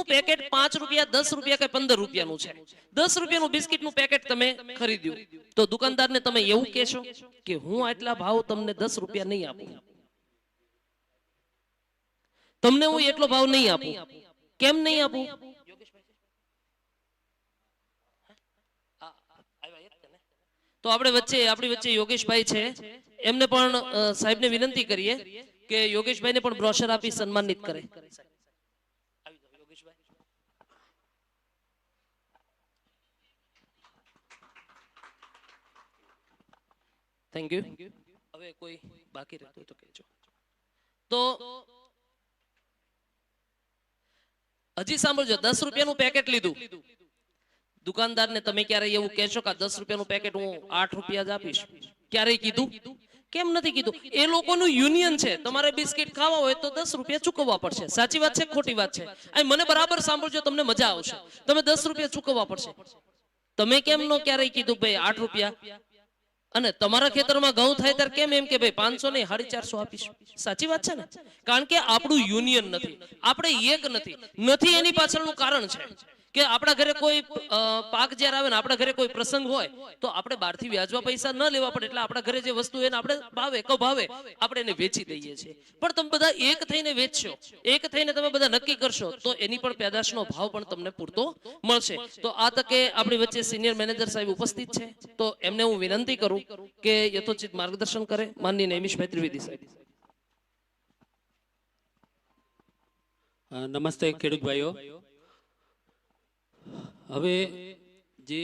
બિસ્કિટનું packet 5 રૂપિયા 10 રૂપિયા કે 15 રૂપિયાનું છે, 10 રૂપિયાનું બિસ્કિટનું પેકેટ તમે ખરીદ્યું, તો દુકાનદારને તમે એવું કહેશો કે હું આટલા ભાવ તમને 10 રૂપિયા નહીં આપું, તમને હું એટલો ભાવ નહીં આપું? કેમ નહીં આપું? તો આપણી વચ્ચે યોગેશભાઈ છે, એમને પણ સાહેબને વિનંતી કરીએ કે યોગેશભાઈને પણ બ્રોશર આપી સન્માનિત કરે. Thank you. હવે કોઈ બાકી રહેતું હોય તો કહેજો. તો હજી સાંભળજો, 10 રૂપિયાનું પેકેટ લીધું, દુકાનદારને તમે ક્યારેય એવું કહેશો કે 10 રૂપિયાનું પેકેટ હું 8 રૂપિયા જ આપીશ? ક્યારેય કીધું? કેમ નથી કીધું? એ લોકોનું યુનિયન છે, તમારે બિસ્કિટ ખાવા હોય તો 10 રૂપિયા ચૂકવવા પડશે. સાચી વાત છે ખોટી વાત છે? આ મને બરાબર સાંભળજો, તમને મજા આવશે. તમે 10 રૂપિયા ચૂકવવા પડશે. તમે કેમ નો ક્યારેય કીધું ભાઈ 8 રૂપિયા? અને તમારા ખેતરમાં ઘઉં થાય ત્યારે કેમ એમ કે ભાઈ 500 નહીં 450 આપીશ? સાચી વાત છે ને? કારણ કે આપણું યુનિયન નથી, આપણે એક નથી. એની પાછળનું કારણ છે કે આપણા ઘરે કોઈ પાક જ્યારે આવે ને, આપણા ઘરે કોઈ પ્રસંગ હોય તો આપણે બહારથી વ્યાજવા પૈસા ન લેવા પડે, એટલે આપણા ઘરે જે વસ્તુ હોય ને આપણે ભાવે આપણે એને વેચી દઈએ છીએ. પણ તમે બધા એક થઈને વેચશો, એક થઈને તમે બધા નક્કી કરશો, તો એની પણ પેદાશનો ભાવ પણ તમને પૂરતો મળશે. તો આ તકે આપણી વચ્ચે સિનિયર મેનેજર સાહેબ ઉપસ્થિત છે, તો એમને હું વિનંતી કરું કે યથોચિત માર્ગદર્શન કરે. માનનીય નૈમિષભાઈ ત્રિવેદી સાહેબ. નમસ્તે ખેડૂત ભાઈઓ. હવે જે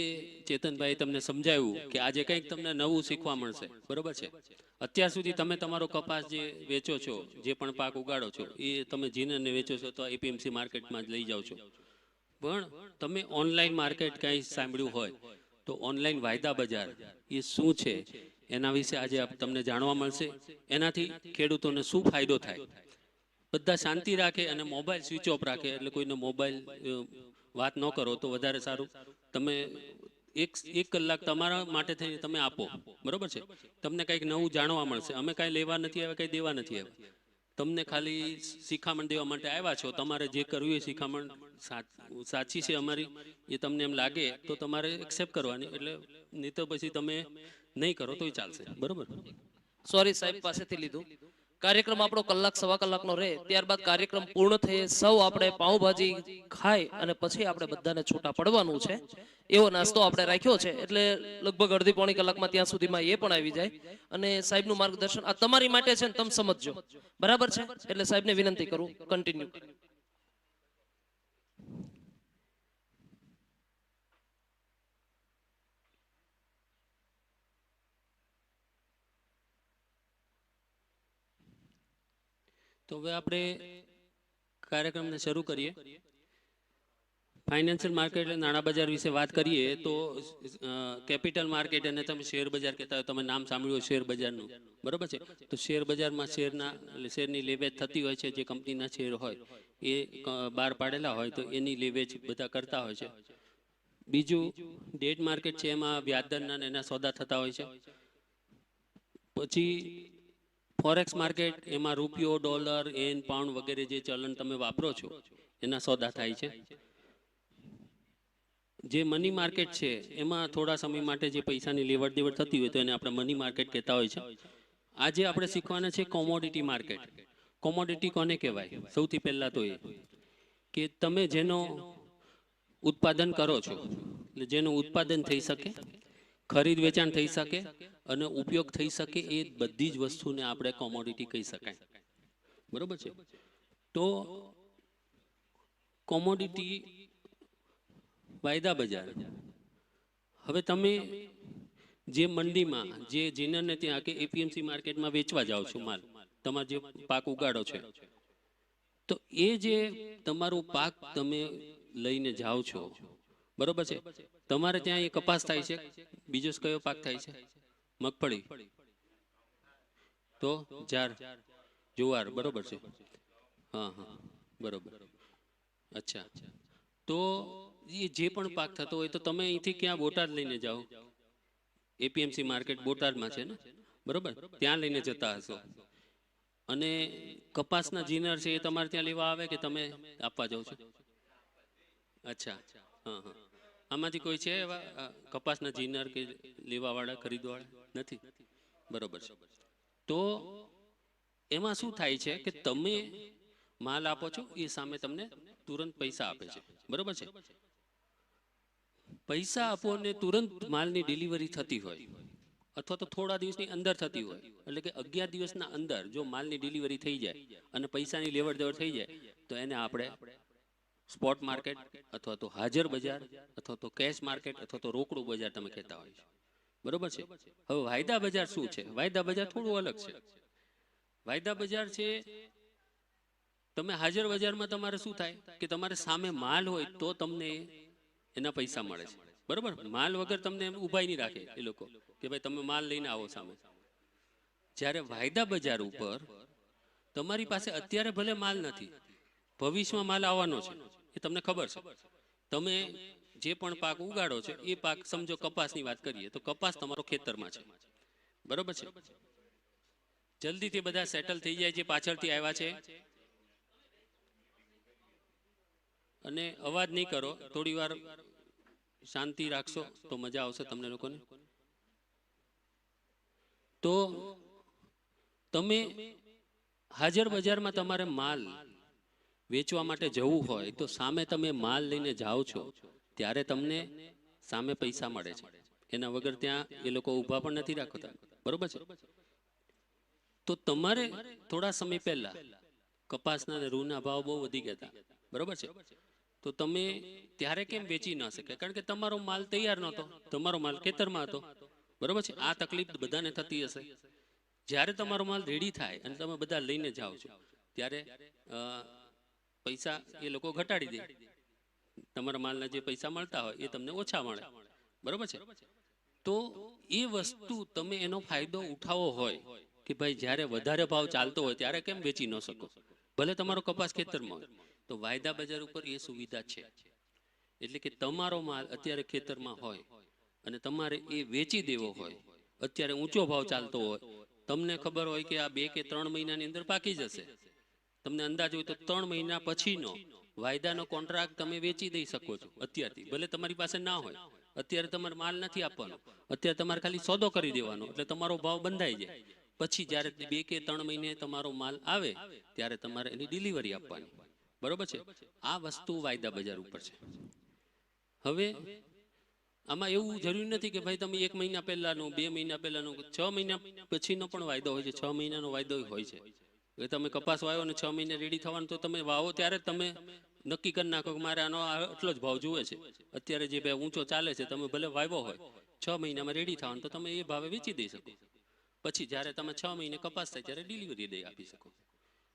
ચેતનભાઈ તમને સમજાવ્યું કે આજે કંઈક તમને નવું શીખવા મળશે, બરોબર છે? અત્યાર સુધી તમે તમારો કપાસ જે વેચો છો, જે પણ પાક ઉગાડો છો, એ તમે જીનરને વેચો છો તો એપીએમસી માર્કેટમાં જ લઈ જાઓ છો. પણ તમે ઓનલાઈન માર્કેટ કંઈ સાંભળ્યું હોય તો ઓનલાઈન વાયદા બજાર એ શું છે એના વિશે આજે તમને જાણવા મળશે. એનાથી ખેડૂતોને શું ફાયદો થાય, બધા શાંતિ રાખે અને મોબાઈલ સ્વિચ ઓફ રાખે, એટલે કોઈને મોબાઈલ વાત ન કરો તો વધારે સારું. તમે એક કલાક તમારા માટે થઈને તમે આપો, બરોબર છે? તમને કંઈક નવું જાણવા મળશે. અમે કાંઈ લેવા નથી આવ્યા, કંઈ દેવા નથી આવ્યા, તમને ખાલી શિખામણ દેવા માટે આવ્યા છો. તમારે જે કરવું એ શિખામણ સાચી છે અમારી, એ તમને એમ લાગે તો તમારે એક્સેપ્ટ કરવાની, એટલે નહીં તો પછી તમે નહીં કરો તોય ચાલશે, બરોબર? સોરી સાહેબ પાસેથી લીધું. કાર્યક્રમ આપણો કલાક સવા કલાકનો રહે, ત્યારબાદ કાર્યક્રમ પૂર્ણ થયે સૌ આપણે પાઉંભાજી ખાઈ અને પછી આપણે બધાને છૂટા પડવાનું છે. એવો નાસ્તો આપણે રાખ્યો છે, એટલે લગભગ અડધી પોણી કલાકમાં ત્યાં સુધીમાં એ પણ આવી જાય. અને સાહેબનું માર્ગદર્શન આ તમારી માટે છે ને, તમે સમજજો, બરાબર છે? એટલે સાહેબને વિનંતી કરું, કન્ટિન્યુ. તો હવે આપણે કાર્યક્રમને શરૂ કરીએ. ફાઇનાન્શિયલ માર્કેટ એટલે નાણાં બજાર વિશે વાત કરીએ તો કેપિટલ માર્કેટ, અને તમે શેર બજાર કહેતા હોય, તમે નામ સાંભળ્યું શેર બજારનું, બરોબર છે? તો શેર બજારમાં શેરની લેવેચ થતી હોય છે. જે કંપનીના શેર હોય એ બહાર પાડેલા હોય તો એની લેવેચ બધા કરતા હોય છે. બીજું ડેટ માર્કેટ છે, એમાં વ્યાજદરના એના સોદા થતા હોય છે. પછી ફોરેક્સ માર્કેટ, એમાં રૂપિયો, ડોલર, એન, પાઉન્ડ વગેરે જે ચલણ તમે વાપરો છો એના સોદા થાય છે. જે મની માર્કેટ છે, એમાં થોડા સમય માટે જે પૈસાની લેવડ દેવડ થતી હોય તો એને આપણે મની માર્કેટ કહેતા હોય છે. આજે આપણે શીખવાના છે કોમોડિટી માર્કેટ. કોમોડિટી કોને કહેવાય? સૌથી પહેલા તો એ કે તમે જેનો ઉત્પાદન કરો છો, એટલે જેનું ઉત્પાદન થઈ શકે, ખરીદ વેચાણ થઈ શકે અને ઉપયોગ થઈ શકે, એ બધી જ વસ્તુને આપણે કોમોડિટી કહી શકાય, બરોબર છે? તો કોમોડિટી વાયદા બજાર. હવે તમે જે મંડીમાં જે જીનરને ત્યાં કે એપીએમસી માર્કેટમાં વેચવા જાઓ છો માલ, તમારે જે પાક ઉગાડો છે, તો એ જે તમારો પાક તમે લઈને જાઓ છો, બરોબર છે? તમારે ત્યાં એ કપાસ થાય છે, બીજો કયો પાક થાય છે? મગફળી, તો જાર, જુવાર, બરોબર છે? હા હા, બરોબર. અચ્છા, તો એ જે પણ પાક થતો હોય તો તમે અહીંથી ક્યાં બોટાદ લઈને જાઓ, એપીએમસી માર્કેટ બોટાદમાં છે ને, બરોબર? ત્યાં લઈને જતા હશો. અને કપાસના જીનર છે એ તમારે ત્યાં લેવા આવે કે તમે આપવા જાઓ છો? અચ્છા, હા હા. આમાંથી કોઈ છે એવા કપાસના જીનર કે લેવાવાળા ખરીદવાવાળા નથી? બરોબર છે. તો એમાં શું થાય છે કે તમે માલ આપો છો, એ સામે તમને તુરંત પૈસા આપે છે. બરોબર છે. પૈસા આપો ને તુરંત માલની ડિલિવરી થતી હોય, અથવા તો થોડા દિવસની અંદર થતી હોય, એટલે કે 11 દિવસના અંદર જો માલની ડિલિવરી થઈ જાય અને પૈસાની લેવડ દેવડ થઈ જાય, તો એને આપણે સ્પોટ માર્કેટ અથવા તો હાજર બજાર અથવા તો કેશ માર્કેટ અથવા તો રોકડું બજાર તમે કહેતા હોય છે. બરોબર છે. હવે વાયદા બજાર શું છે? વાયદા બજાર થોડું અલગ છે. વાયદા બજાર છે, તમે હાજર બજારમાં તમારે શું થાય કે તમારે સામે માલ હોય તો તમને એના પૈસા મળે છે. બરોબર. માલ વગર તમને ઉભાઈ નહીં રાખે એ લોકો કે ભાઈ તમે માલ લઈને આવો સામે. જ્યારે વાયદા બજાર ઉપર તમારી પાસે અત્યારે ભલે માલ નથી, ભવિષ્યમાં માલ આવવાનો છે, એ તમને ખબર છે. તમે જે પણ પાક ઉગાડો છો એ પાક, સમજો કપાસની વાત કરીએ તો કપાસ તમારો ખેતરમાં છે. બરોબર છે. જલ્દીથી બધા સેટલ થઈ જાય છે પાછળથી આવ્યા છે, અને અવાજ નહીં કરો, થોડી વાર શાંતિ રાખશો તો મજા આવશે તમને લોકોને. તો તમે હાજર બજારમાં તમારે માલ વેચવા માટે જવું હોય તો સામે તમે માલ લઈને જાઓ છો ત્યારે તમને સામે પૈસા મળે છે. એના વગર ત્યાં એ લોકો ઊભા પણ નથી રાખતા. બરોબર છે. તો તમારે થોડા સમય પહેલા કપાસના અને રૂના ભાવ બહુ વધી ગયા હતા. બરોબર છે. તો તમે ત્યારે કેમ વેચી ન શકે? કારણ કે તમારો માલ તૈયાર નહોતો, તમારો માલ ખેતરમાં હતો. બરોબર છે. આ તકલીફ બધાને થતી હશે. જ્યારે તમારો માલ રેડી થાય અને તમે બધા લઈને જાઓ છો ત્યારે પૈસા એ લોકો ઘટાડી દે. તમારા માલના જે પૈસા મળતા હોય એ તમને ઓછા મળે. બરોબર છે. તો એ વસ્તુ તમે એનો ફાયદો ઉઠાવવો હોય કે ભાઈ જ્યારે વધારે ભાવ ચાલતો હોય ત્યારે કેમ વેચી ન શકો, ભલે તમારો કપાસ ખેતરમાં હોય, તો વાયદા બજાર ઉપર એ સુવિધા છે. એટલે કે તમારો માલ અત્યારે ખેતરમાં હોય અને તમારે એ વેચી દેવો હોય, અત્યારે ઊંચો ભાવ ચાલતો હોય, તમને ખબર હોય કે આ 2 કે 3 મહિનાની અંદર પાકી જશે, તમને અંદાજ હોય તો 3 મહિના પછીનો વાયદાનો કોન્ટ્રાક્ટ તમે વેચી દઈ શકો છો અત્યારથી, ભલે તમારી પાસે ના હોય. અત્યારે તમારે માલ નથી આપવાનો, અત્યારે તમારે ખાલી સોદો કરી દેવાનો, એટલે તમારો ભાવ બંધાઈ જાય. પછી જ્યારે 2 કે 3 મહિને તમારો માલ આવે ત્યારે તમારે એની ડિલિવરી આપવાની. બરોબર છે. આ વસ્તુ વાયદા બજાર ઉપર છે. હવે આમાં એવું જરૂરી નથી કે ભાઈ તમે 1 મહિના પહેલાનો, 2 મહિના પહેલાનો, 6 મહિના પછીનો પણ વાયદો હોય છે. 6 મહિનાનો વાયદો હોય છે. એટલે તમે કપાસ વાવ્યો અને 6 મહિને રેડી થવાનું, તો તમે વાવો ત્યારે તમે નક્કી કરી નાખો કે મારે આનો આટલો જ ભાવ જોવે છે. અત્યારે જે ભાઈ ઊંચો ચાલે છે, તમે ભલે વાવ્યો હોય, 6 મહિનામાં રેડી થવાનું, તો તમે એ ભાવે વેચી દઈ શકો. પછી જ્યારે તમે 6 મહિને કપાસ થાય ત્યારે ડિલિવરી દઈ આપી શકો.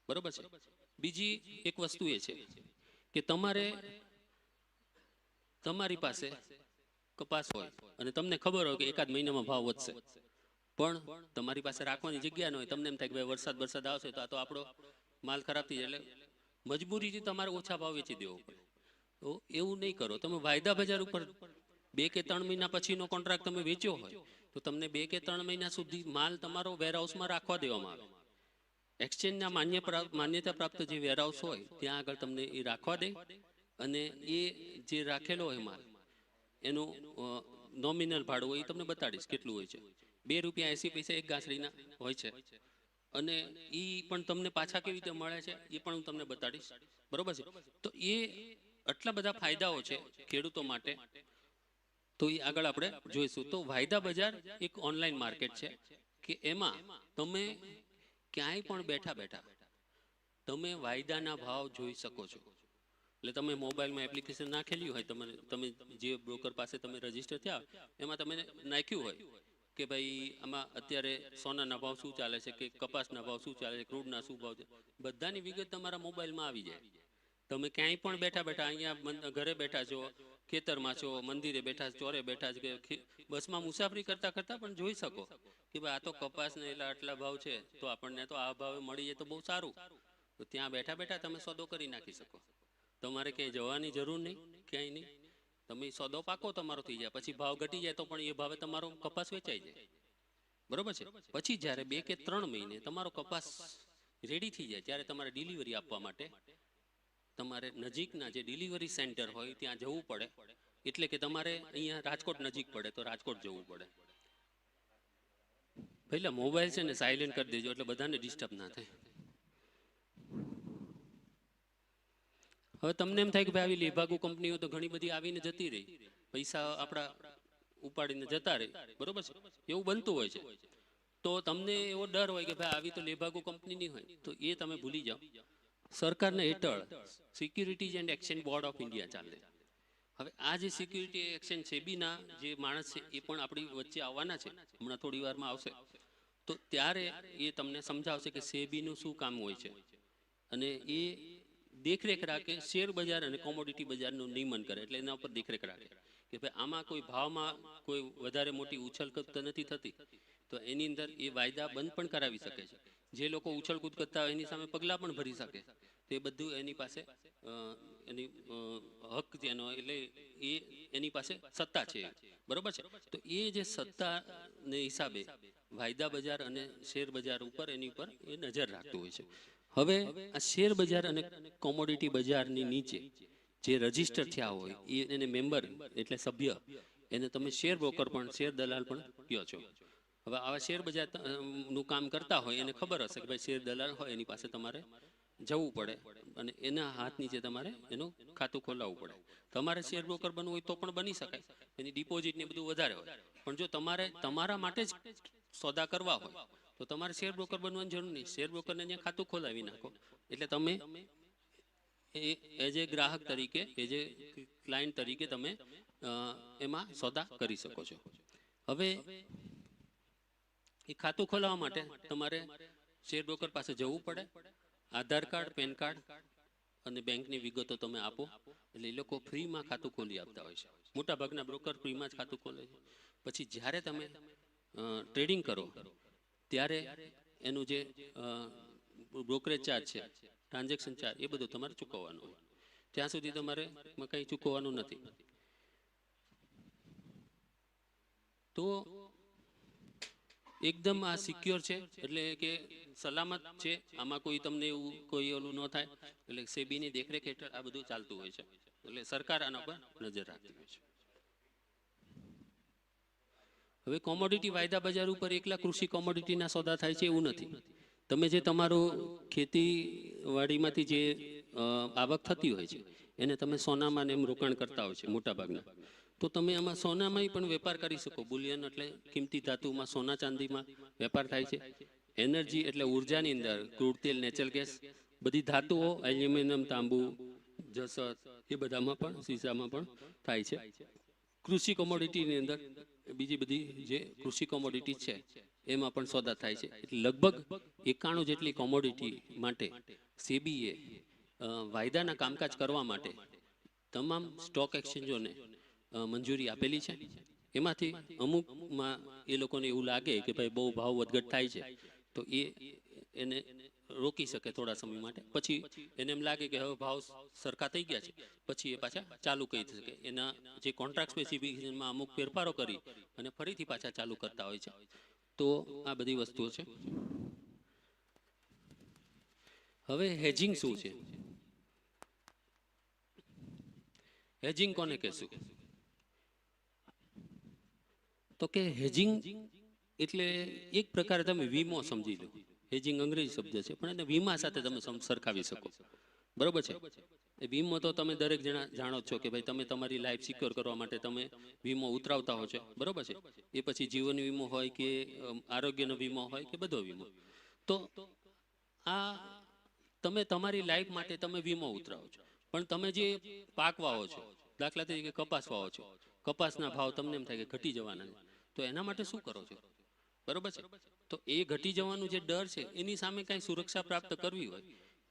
બરોબર છે. બીજી એક વસ્તુ એ છે કે તમારે, તમારી પાસે કપાસ હોય અને તમને ખબર હોય કે એકાદ મહિનામાં ભાવ વધશે, પણ તમારી પાસે રાખવાની જગ્યા ન હોય, તમને એમ થાય કે ભાઈ વરસાદ આવશે તો આ તો આપણો માલ ખરાબ થઈ જાય, એટલે મજબૂરીથી તમારે ઓછા ભાવ વેચી દેવો પડે. તો એવું નહીં કરો. તમે વાયદા બજાર ઉપર 2 કે 3 મહિના પછીનો કોન્ટ્રાક્ટ તમે વેચ્યો હોય તો તમને 2 કે 3 મહિના સુધી માલ તમારો વેરહાઉસમાં રાખવા દેવામાં આવે. એક્સચેન્જના માન્યતા પ્રાપ્ત જે વેરહાઉસ હોય ત્યાં આગળ તમને એ રાખવા દે, અને એ જે રાખેલો હોય માલ એનું નોમિનલ ભાડું હોય એ તમને બતાડીશ કેટલું હોય છે. ₹2.80 એક ગાંસડીના હોય છે, અને એ પણ તમને પાછા કેવી રીતે મળે છે એ પણ હું તમને બતાડીશ. બરોબર છે. તો એ આટલા બધા ફાયદાઓ છે ખેડૂતો માટે, તો એ આગળ આપણે જોઈશું. તો વાયદા બજાર એક ઓનલાઈન માર્કેટ છે કે એમાં તમે ક્યાંય પણ બેઠા બેઠા તમે વાયદાના ભાવ જોઈ શકો છો. એટલે તમે મોબાઈલમાં એપ્લિકેશન નાખેલી હોય, તમે જે બ્રોકર પાસે તમે રજીસ્ટર થયા એમાં તમે નાખ્યું હોય કે ભાઈ આમાં અત્યારે સોનાના ભાવ શું ચાલે છે, કે કપાસના ભાવ શું ચાલે છે, ક્રૂડના શું ભાવ છે, બધાની વિગત તમારા મોબાઈલમાં આવી જાય. તમે ક્યાંય પણ બેઠા બેઠા, અહીંયા ઘરે બેઠા છો, ખેતરમાં છો, મંદિરે બેઠા, ચોરે બેઠા છે, કે બસમાં મુસાફરી કરતા કરતા પણ જોઈ શકો કે ભાઈ આ તો કપાસને એટલે આટલા ભાવ છે, તો આપણને તો આ ભાવે મળી જાય તો બહુ સારું. તો ત્યાં બેઠા બેઠા તમે સોદો કરી નાખી શકો. તમારે ક્યાંય જવાની જરૂર નહીં, ક્યાંય નહીં. તમે સોદો પાકો તમારો થઈ જાય, પછી ભાવ ઘટી જાય તો પણ એ ભાવે તમારો કપાસ વેચાઈ જાય. બરોબર છે. પછી જ્યારે 2 કે 3 મહિને તમારો કપાસ રેડી થઈ જાય ત્યારે તમારે ડિલિવરી આપવા માટે તમારે નજીકના જે ડિલિવરી સેન્ટર હોય ત્યાં જવું પડે, એટલે કે તમારે અહીંયા રાજકોટ નજીક પડે તો રાજકોટ જવું પડે. પહેલા મોબાઈલ છે ને સાયલેન્ટ કરી દેજો એટલે બધાને ડિસ્ટર્બ ના થાય. હવે તમને એમ થાય કે ભાઈ આવી લેભાગુ કંપનીઓ તો ઘણી બધી આવીને જતી રહી, પૈસા આપણા ઉપાડીને જતા રહે, બરોબર છે, એવું બનતું હોય છે. તો તમને એવો ડર હોય કે ભાઈ આવી તો લેભાગુ કંપની નહીં હોય, તો એ તમે ભૂલી જાઓ. સરકારના હેઠળ securities and exchange board of India ચાલે. હવે આ જે સિક્યુરિટી એક્સચેન્જ સેબીના જે માણસ છે એ પણ આપણી વચ્ચે આવવાના છે, હમણાં થોડી વારમાં આવશે. તો ત્યારે એ તમને સમજાવશે કે સેબીનું શું કામ હોય છે, અને એ દેખરેખ રાખે શેર બજાર અને કોમોડિટી બજારનું નિયમન કરે, એટલે એના ઉપર દેખરેખ રાખે કે ભાઈ આમાં કોઈ ભાવમાં કોઈ વધારે મોટી ઉછલકૂદ તો નથી થતી, તો એની અંદર એ વાયદા બંધ પણ કરાવી શકે છે. જે લોકો ઉછલકૂદ કરતા હોય એની સામે પગલાં પણ ભરી શકે. તો એ બધું એની પાસે એની હક જેનો, એટલે એ એની પાસે સત્તા છે, બરોબર છે. તો એ જે સત્તાને હિસાબે વાયદા બજાર અને શેર બજાર ઉપર એની ઉપર એ નજર રાખતું હોય છે. હવે આ શેર બજાર અને કોમોડિટી બજારની નીચે જે રજીસ્ટર થયા હોય એને મેમ્બર એટલે સભ્ય, એને તમે શેર બ્રોકર પણ શેર દલાલ પણ કહો છો. હવે આવા શેર બજાર નું કામ કરતા હોય એને ખબર હશે કે ભાઈ શેર દલાલ હોય એની પાસે તમારે જવું પડે અને એના હાથ નીચે તમારે એનું ખાતું ખોલાવવું પડે. તમારે શેર બ્રોકર બનવું હોય તો પણ બની શકાય, એની ડિપોઝિટ ને બધું વધારે હોય. પણ જો તમારે તમારા માટે જ સોદા કરવા હોય તો તમારે શેર બ્રોકર બનવાની જરૂર નહીં, શેર બ્રોકરને ત્યાં ખાતું ખોલાવી નાખો, એટલે તમે એજ એ ગ્રાહક તરીકે, એજ એ ક્લાયન્ટ તરીકે તમે એમાં સોદા કરી શકો છો. હવે એ ખાતું ખોલાવવા માટે તમારે શેર બ્રોકર પાસે જવું પડે, આધાર કાર્ડ, પેન કાર્ડ અને બેંકની વિગતો તમે આપો, એટલે એ લોકો ફ્રીમાં ખાતું ખોલી આપતા હોય છે. મોટા ભાગના બ્રોકર ફ્રીમાં જ ખાતું ખોલે છે. પછી જ્યારે તમે ટ્રેડિંગ કરો ત્યારે એનું જે બ્રોકરેજ ચાર્જ છે, ટ્રાન્ઝેક્શન ચાર્જ, એ બધું તમારે ચૂકવવાનું હોય. ત્યાં સુધી તમારે કંઈ ચૂકવવાનું નથી. તો એકદમ આ સિક્યોર છે, એટલે કે સલામત છે, આમાં કોઈ તમને એવું કોઈ ઓલું ન થાય. એટલે સેબીની દેખરેખ હેઠળ આ બધું ચાલતું હોય છે, એટલે સરકાર આના પર નજર રાખતી હોય છે. હવે કોમોડિટી વાયદા બજાર ઉપર એકલા કૃષિ કોમોડિટીના સોદા થાય છે એવું નથી. તમે જે તમારું ખેતીવાડીમાંથી જે આવક થતી હોય છે એને તમે સોનામાં ને એમ રોકાણ કરતા હોય છે મોટા ભાગના, તો તમે આમાં સોનામાં પણ વેપાર કરી શકો. બુલિયન એટલે કિંમતી ધાતુમાં, સોના ચાંદીમાં વેપાર થાય છે. એનર્જી એટલે ઉર્જાની અંદર ક્રૂડ તેલ, નેચરલ ગેસ, બધી ધાતુઓ, એલ્યુમિનિયમ, તાંબુ, જસત, એ બધામાં પણ, સીસામાં પણ થાય છે. કૃષિ કોમોડિટીની અંદર બીજી બધી જે કૃષિ કોમોડિટી છે એમાં પણ સોદા થાય છે. એટલે લગભગ 91 જેટલી કોમોડિટી માટે સેબીએ વાયદાના કામકાજ કરવા માટે તમામ સ્ટોક એક્સચેન્જોને મંજૂરી આપેલી છે. એમાંથી અમુકમાં એ લોકોને એવું લાગે કે ભાઈ બહુ ભાવ વધઘટ થાય છે તો એને રોકી શકે થોડા સમય માટે. પછી એને એમ લાગે કે હવે ભાવ સરખા થઈ ગયા છે, પછી એ પાછા ચાલુ કરી શકે. એના જે કોન્ટ્રાક્ટ સ્પેસિફિકેશનમાં અમુક ફેરફારો કરી અને ફરીથી પાછા ચાલુ કરતા હોય છે. તો આ બધી વસ્તુઓ છે. હવે હેજિંગ શું છે? હેજિંગ કોને કહેશું? તો કે હેજિંગ એટલે એક પ્રકારે તમે વીમો સમજી લો. હેજિંગ અંગ્રેજી શબ્દ છે, પણ એને વીમા સાથે તમે સરખાવી શકો, બરોબર છે. એ વીમો તો તમે દરેક જણા જાણો છો કે ભાઈ તમે તમારી લાઈફ સિક્યોર કરવા માટે તમે વીમો ઉતરાવતા હો છો, બરોબર છે. એ પછી જીવન વીમો હોય કે આરોગ્યનો વીમો હોય કે બધો વીમો. તો આ તમે તમારી લાઈફ માટે તમે વીમો ઉતરાવો છો, પણ તમે જે પાક વાવો છો, દાખલા તરીકે કપાસ વાવો છો, કપાસના ભાવ તમને એમ થાય કે ઘટી જવાના છે, તો એના માટે શું કરો છો, બરોબર છે. તો એ ઘટી જવાનું જે ડર છે એની સામે કાંઈ સુરક્ષા પ્રાપ્ત કરવી હોય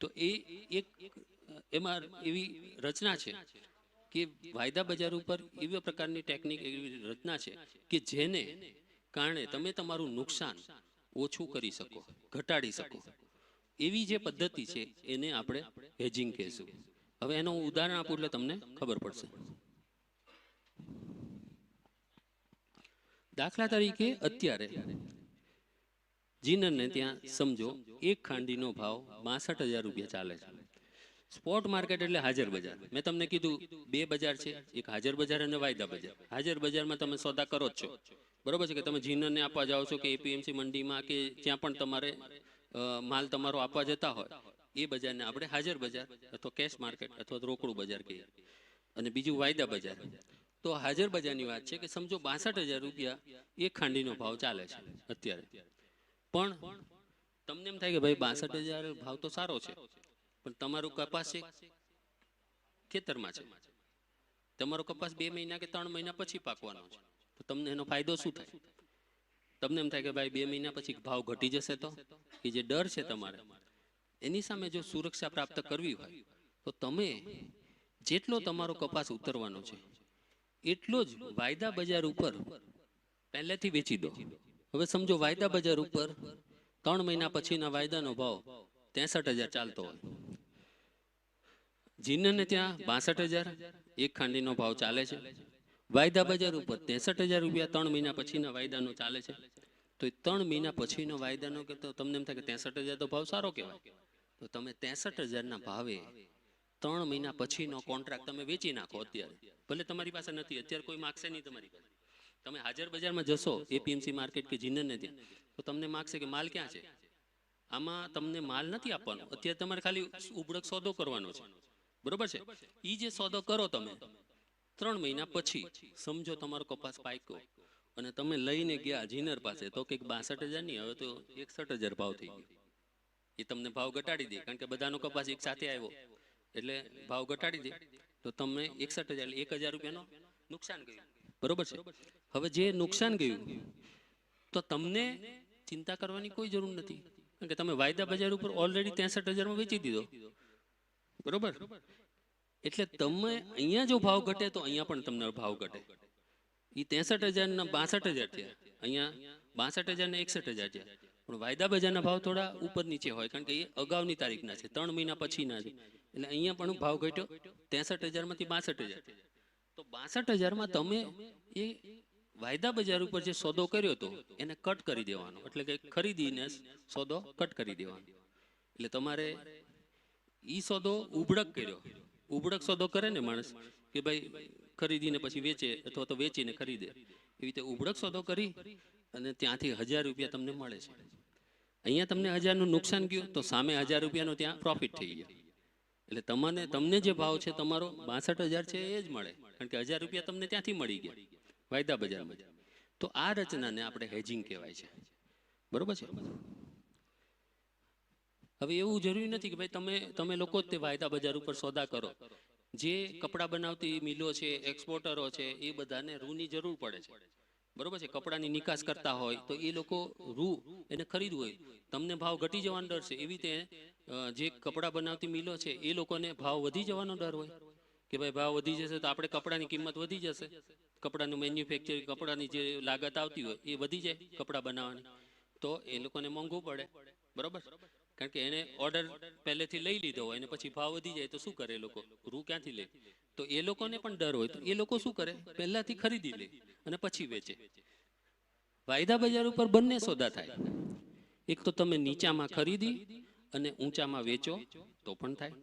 તો એ એક એમાં એવી રચના છે કે વાયદા બજાર ઉપર એવા પ્રકારની ટેકનિક, એવી રચના છે કે જેને કારણે તમે તમારું નુકસાન ઓછું કરી શકો, ઘટાડી શકો. એવી જે પદ્ધતિ છે એને આપણે હેજિંગ કહેશું. હવે એનું ઉદાહરણ આપું એટલે તમને ખબર પડશે. દાખલા તરીકે અત્યારે જીનરને ત્યાં સમજો એક ખાંડીનો ભાવ 62,000 રૂપિયા ચાલે છે. સ્પોટ માર્કેટ એટલે હાજર બજાર. મેં તમને કીધું બે બજાર છે, એક હાજર બજાર અને વાયદા બજાર. હાજર બજારમાં તમે સોદા કરો જ છો, બરોબર છે, કે તમે જીનરને આપવા જાઓ છો કે એપીએમસી મંડીમાં કે જ્યાં પણ તમારે માલ તમારો આપવા જતા હોય એ બજારને આપણે હાજર બજાર અથવા કેશ માર્કેટ અથવા તો રોકડું બજાર કહીએ. અને બીજું વાયદા બજાર. તો હાજર બજારની વાત છે કે સમજો 62,000 રૂપિયા એક ખાંડીનો ભાવ ચાલે છે અત્યારે. પણ તમને એમ થાય કે ભાઈ 62,000 ભાવ તો સારો છે, પણ તમારું કપાસ એક ખેતરમાં છે, તમારો કપાસ 2 મહિના કે 3 મહિના પછી પાકવાનો છે, તો તમને એનો ફાયદો શું થાય? તમને એમ થાય કે ભાઈ 2 મહિના પછી ભાવ ઘટી જશે, તો એ જે ડર છે તમારે, એની સામે જો સુરક્ષા પ્રાપ્ત કરવી હોય તો તમે જેટલો તમારો કપાસ ઉતરવાનો છે એટલો જ વાયદા બજાર ઉપર પહેલેથી વેચી દો. હવે સમજો વાયદા બજાર ઉપર 3 મહિના પછીના વાયદાનો ભાવ 63,000 ચાલતો હોય, જીનને ત્યાં 62,000 એક ખાંડીનો ભાવ ચાલે છે, વાયદા બજાર ઉપર 63,000 રૂપિયા 3 મહિના પછીના વાયદાનો ચાલે છે. તો 3 મહિના પછીનો વાયદાનો કે તો તમને એમ થાય કે 63,000 તો ભાવ સારો કહેવાય, તો તમે 63,000 ભાવે 3 મહિના પછીનો કોન્ટ્રાક્ટ તમે વેચી નાખો. અત્યારે ભલે તમારી પાસે નથી, અત્યારે કોઈ માગશે નહીં તમારી પાસે. તમે હાજર બજારમાં જશો એપીએમસી માર્કેટ કે જીનને ત્યાં, તો તમને માગશે કે માલ ક્યાં છે. આમાં તમને માલ નથી આપવાનો, અત્યારે તમારે ખાલી ઉબળક સોદો કરવાનો છે, બરોબર છે. એ જે સોદો કરો તમે 3 મહિના પછી, સમજો તમારો કપાસ પાક્યો અને તમે લઈને ગયા જીનર પાસે, તો કંઈક 62,000 નહીં, હવે તો 61,000 ભાવ થઈ ગયો. એ તમને ભાવ ઘટાડી દે, કારણ કે બધાનો કપાસ એક સાથે આવ્યો એટલે ભાવ ઘટાડી દે. તો તમે 61,000 એટલે 1,000 રૂપિયાનો નુકસાન ગયું, બરોબર છે. હવે જે નુકસાન ગયું તો તમને ચિંતા કરવાની કોઈ જરૂર નથી, કારણ કે તમે વાયદા બજાર ઉપર ઓલરેડી 63,000 વેચી દીધો, બરોબર. એટલે તમે અહીંયા જો ભાવ ઘટે તો અહીંયા પણ તમને ભાવ ઘટે. એ 63,000 ના 62,000 થયા, અહીંયા 62,000 ને 61,000 થયા. પણ વાયદા બજારના ભાવ થોડા ઉપર નીચે હોય, કારણ કે એ અગાઉની તારીખના છે, 3 મહિના પછીના છે. એટલે અહીંયા પણ ભાવ ઘટ્યો 63,000 માંથી 62,000. તો 62,000 તમે એ વાયદા બજાર ઉપર જે સોદો કર્યો હતો એને કટ કરી દેવાનો, એટલે કે ખરીદીને સોદો કટ કરી દેવાનો. એટલે તમારે ઈ સોદો ઉબડક કર્યો. ઉબડક સોદો કરે ને માણસ કે ભાઈ ખરીદીને પછી વેચે અથવા તો વેચીને ખરીદે, એવી રીતે ઉબડક સોદો કરી અને ત્યાંથી 1,000 રૂપિયા તમને મળે છે. અહીંયા તમને 1,000 નું નુકસાન ગયું, તો સામે 1,000 રૂપિયાનો ત્યાં પ્રોફિટ થઈ ગયો. એટલે તમને જે ભાવ છે તમારો 62,000 છે એ જ મળે, કારણ કે 1,000 રૂપિયા તમને ત્યાંથી મળી ગયા વાયદા બજારમાં. તો આ રચનાને આપણે હેજિંગ કહેવાય છે, બરોબર છે. હવે એવું જરૂરી નથી કે ભાઈ તમે લોકો જ તે વાયદા બજાર ઉપર સોદા કરો. જે કપડાં બનાવતી મિલો છે, એક્સપોર્ટરો છે, એ બધાને રૂની જરૂર પડે છે, બરોબર છે. કપડાની નિકાસ કરતા હોય તો એ લોકો રૂ એને ખરીદવું હોય, તમને ભાવ ઘટી જવાનો ડર છે. એવી રીતે જે કપડાં બનાવતી મિલો છે એ લોકોને ભાવ વધી જવાનો ડર હોય કે ભાઈ ભાવ વધી જશે તો આપણે કપડાની કિંમત વધી જશે, કપડાનું મેન્યુફેક્ચરિંગ, કપડાની જે લાગત આવતી હોય એ વધી જાય કપડાં બનાવવાની, તો એ લોકોને મોંઘું પડે, બરોબર. કારણ કે એને ઓર્ડર પહેલેથી લઈ લીધો હોય અને પછી ભાવ વધી જાય તો શું કરે લોકો, રૂ ક્યાંથી લે? તો એ લોકોને પણ ડર હોય, તો એ લોકો શું કરે, પહેલાથી ખરીદી લે અને પછી વેચે. વાયદા બજાર ઉપર બંને સોદા થાય. એક તો તમે નીચામાં ખરીદી અને ઊંચામાં વેચો તો પણ થાય,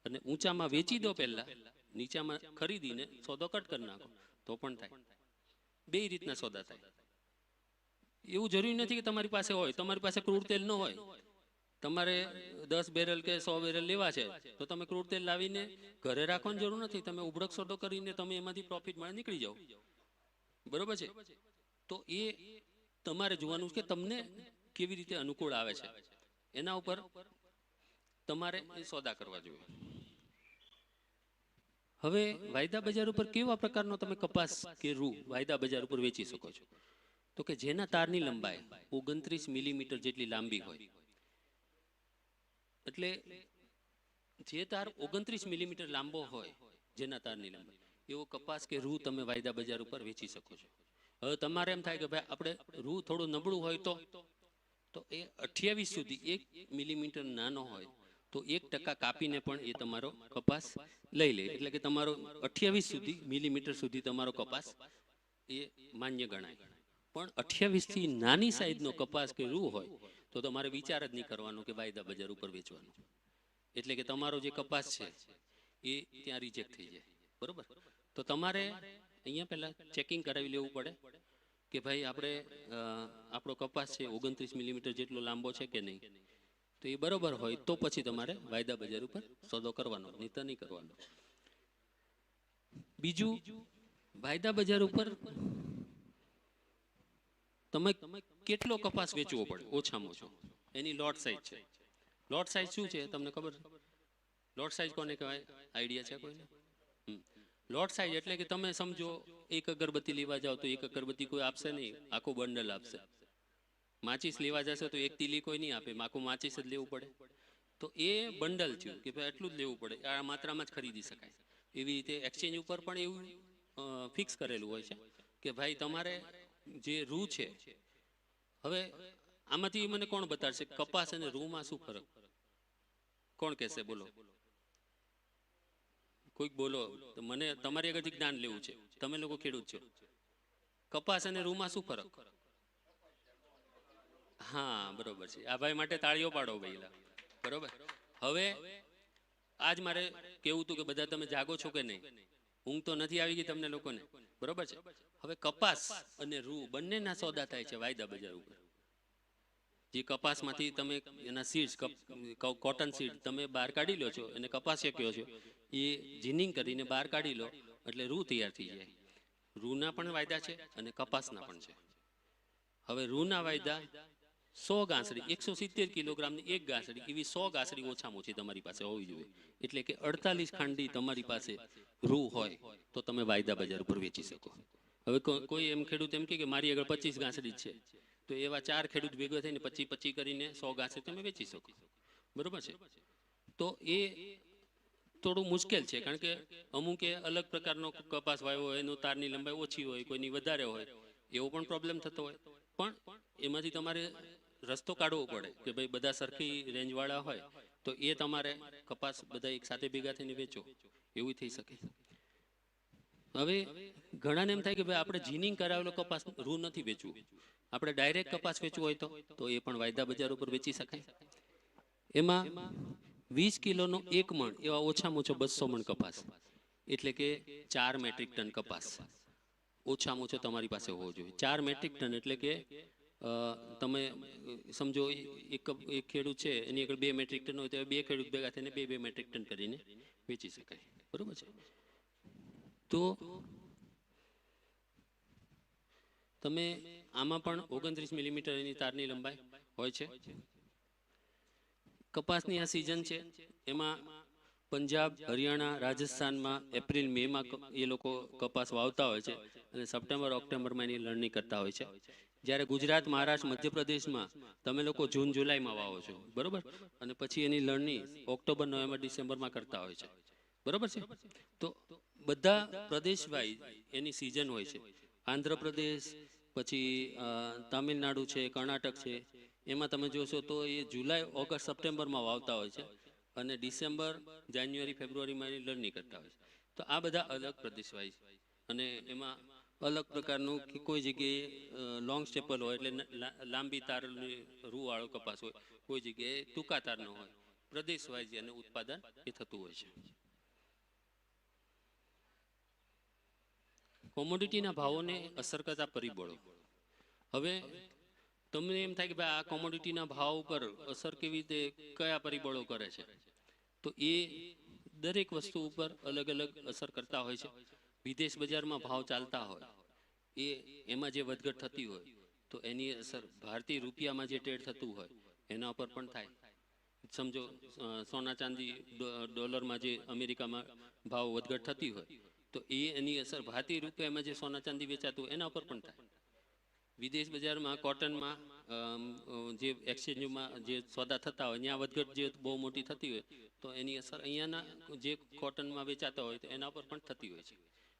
અને ઊંચામાં વેચી દો પહેલા, નીચામાં ખરીદીને સોદો કટ કરી નાખો તો પણ થાય. બે રીતના સોદા થાય. એવું જરૂરી નથી કે તમારી પાસે હોય. તમારી પાસે ક્રૂડ તેલ ન હોય, તમારે 10 બેરલ કે 100 બેરલ લેવા છે, તો તમે ક્રૂડ તેલ લાવીને ઘરે રાખવાની જરૂર નથી. તમે ઉબડક સોદો કરીને તમે એમાંથી પ્રોફિટ માં નીકળી જાઓ, બરોબર છે. તો એ તમારે જોવાનું કે તમને કેવી રીતે અનુકૂળ આવે છે, એના ઉપર તમારે એ સોદા કરવા જોઈએ. હવે વાયદા બજાર ઉપર કેવા પ્રકારનો તમે કપાસ કે રૂ વાયદા બજાર ઉપર વેચી શકો છો, તો કે જેના તારની લંબાઈ 29 મિલીમીટર જેટલી લાંબી હોય. એટલે જે તાર 29 મિલીમીટર લાંબો હોય, જેના તારની લંબાઈ, એવો કપાસ કે રૂ તમે વાયદા બજાર ઉપર વેચી શકો છો. હવે તમારે એમ થાય કે ભાઈ આપણે રૂ થોડું નબળું હોય તો એ 28 સુધી 1 મિલીમીટર નાનો હોય તો 1% કાપીને પણ એ તમારો કપાસ લઈ લે. એટલે કે તમારો 28 સુધી મિલીમીટર સુધી તમારો કપાસ એ માન્ય ગણાય. પણ 28 થી નાની સાઈઝનો કપાસ કે રૂ હોય તો તમારે વિચાર જ નહીં કરવાનો કે વાયદા બજાર ઉપર વેચવાનું. એટલે કે તમારો જે કપાસ છે એ ત્યાં રિજેક્ટ થઈ જાય, બરોબર. તો તમારે અહીંયા પહેલા ચેકિંગ કરાવી લેવું પડે કે ભાઈ આપણે આપણો કપાસ છે 29 મિલીમીટર જેટલો લાંબો છે કે નહીં. તો એ બરોબર હોય તો પછી તમારે વાયદા બજાર ઉપર સોદો કરવાનો, નહીંતર નહીં કરવાનો. બીજું, વાયદા બજાર ઉપર તમે કેટલો કપાસ વેચવો પડે ઓછામાં ઓછો, એની લોટ સાઈઝ છે. લોટ સાઈઝ શું છે તમને ખબર? લોટ સાઈઝ કોને કહેવાય? આઈડિયા છે કોઈને? લોટ સાઈઝ એટલે કે તમે સમજો એક અગરબત્તી લેવા જાઓ તો એક અગરબત્તી કોઈ આપશે નહીં, આખું બંડલ આપશે. માચીસ લેવા જશો તો એક તીલી કોઈ નહીં આપે, આખું માચીસ જ લેવું પડે. તો એ બંડલ થયું કે ભાઈ એટલું જ લેવું પડે, આ માત્રામાં જ ખરીદી શકાય. એવી રીતે એક્સચેન્જ ઉપર પણ એવું ફિક્સ કરેલું હોય છે કે ભાઈ તમારે જે રૂ છે, હવે આમાંથી મને કોણ બતાડશે કપાસ અને રૂમાં શું ફરક? કોણ કહેશે? બોલો, કોઈક બોલો. તો મને તમારી આગળથી જ્ઞાન લેવું છે, તમે લોકો ખેડૂત છો. કપાસ અને રૂમાં શું ફરક? હા, બરોબર છે. આ ભાઈ માટે તાળીઓ પાડો ભાઈ, બરોબર. હવે આજ મારે કેવું હતું કે બધા તમે જાગો છો કે નહીં? ઊંઘ તો નથી આવી ગઈ તમને લોકોને, બરોબર છે. હવે કપાસ અને રૂ બંનેના સોદા થાય છે વાયદા બજાર ઉપર. જે કપાસમાંથી તમે એના સીડ્સ, કોટન સીડ તમે બહાર કાઢી લો છો અને કપાસિયા કહો છો, એ જીનિંગ કરીને બહાર કાઢી લો એટલે રૂ તૈયાર થઈ જાય. રૂના પણ વાયદા છે અને કપાસના પણ છે. હવે રૂના વાયદા 100 ગાંસડી, 170 કિલોગ્રામની એક ગાંસડી, એવી 100 ગાંસડી ઓછામાં ઓછી તમારી પાસે હોવી જોઈએ. એટલે કે 48 ખાંડી તમારી પાસે રૂ હોય તો તમે વાયદા બજાર ઉપર વેચી શકો. હવે કોઈ એમ ખેડૂત એમ કે મારી આગળ 25 ગાંસડી છે, તો એવા 4 ખેડૂત ભેગા થઈને 25 કરીને 100 ગાંસડી તમે વેચી શકો, બરોબર છે. તો એ થોડું મુશ્કેલ છે, કારણ કે અમુકે અલગ પ્રકારનો કપાસ વાવ્યો હોય, એનો તારની લંબાઈ ઓછી હોય, કોઈની વધારે હોય, એવો પણ પ્રોબ્લેમ થતો હોય. પણ એમાંથી તમારે રસ્તો કાઢવો પડે કે ભાઈ બધા સરખી રેન્જવાળા હોય તો એ તમારે કપાસ બધા એક સાથે ભેગા થઈને વેચો, એવું થઈ શકે. હવે ઘણાને એમ થાય કે ભાઈ આપણે જીનિંગ કરાવેલો કપાસ રૂ નથી વેચવું, આપણે ડાયરેક્ટ કપાસ વેચવું હોય તો એ પણ વાયદા બજાર ઉપર વેચી શકાય. એમાં 20 કિલોનો 1 મણ, એવા ઓછામાં ઓછો 200 મણ કપાસ, એટલે કે 4 મેટ્રિક ટન કપાસ ઓછામાં ઓછો તમારી પાસે હોવો જોઈએ. 4 મેટ્રિક ટન એટલે કે તમે સમજો એક ખેડૂત છે એની આગળ 2 મેટ્રિક ટન હોય તો 2 ખેડૂત ભેગા થઈને 2 મેટ્રિક ટન કરીને વેચી શકાય, બરોબર છે. તો તમે આમાં પણ 29 મિલીમીટર એની તારની લંબાઈ હોય છે. કપાસની આ સિઝન છે, એમાં પંજાબ, હરિયાણા, રાજસ્થાનમાં એપ્રિલ મેમાં એ લોકો કપાસ વાવતા હોય છે અને સપ્ટેમ્બર ઓક્ટોબરમાં એની લણણી કરતા હોય છે. જ્યારે ગુજરાત, મહારાષ્ટ્ર, મધ્યપ્રદેશમાં તમે લોકો જૂન જુલાઈમાં વાવો છો, બરોબર, અને પછી એની લણણી ઓક્ટોબર, નવેમ્બર, ડિસેમ્બરમાં કરતા હોય છે, બરોબર છે. તો બધા પ્રદેશ વાઇઝ એની સિઝન હોય છે. આંધ્રપ્રદેશ, પછી તામિલનાડુ છે, કર્ણાટક છે, એમાં તમે જોશો તો એ જુલાઈ, ઓગસ્ટ, સપ્ટેમ્બરમાં વાવતા હોય છે અને ડિસેમ્બર, જાન્યુઆરી, ફેબ્રુઆરીમાં એની લણણી કરતા હોય છે. તો આ બધા અલગ પ્રદેશ વાઇઝ, અને એમાં અલગ પ્રકારનું કે કોઈ જગ્યાએ લોંગ સ્ટેપલ હોય એટલે લાંબી તારની રૂવાળો કપાસ હોય, કોઈ જગ્યાએ ટૂંકા તારનો હોય. પ્રદેશ વાઇઝ એનું ઉત્પાદન એ થતું હોય છે. કોમોડિટીના ભાવોને અસર કરતા પરિબળો. હવે તમને એમ થાય કે ભાઈ આ કોમોડિટીના ભાવ ઉપર અસર કેવી રીતે, કયા પરિબળો કરે છે? તો એ દરેક વસ્તુ ઉપર અલગ અલગ અસર કરતા હોય છે. વિદેશ બજારમાં ભાવ ચાલતા હોય એમાં જે વધઘટ થતી હોય તો એની અસર ભારતીય રૂપિયામાં જે ટ્રેડ થતું હોય એના ઉપર પણ થાય. સમજો સોના ચાંદી ડોલરમાં જે અમેરિકામાં ભાવ વધઘટ થતી હોય તો એની અસર ભારતીય રૂપિયામાં જે સોના ચાંદી વેચાતું હોય એના ઉપર પણ થાય. વિદેશ બજારમાં કોટનમાં જે એક્સચેન્જમાં જે સોદા થતા હોય ત્યાં વધઘટ જે બહુ મોટી થતી હોય તો એની અસર અહીંયાના જે કોટનમાં વેચાતા હોય તો એના પર પણ થતી હોય છે.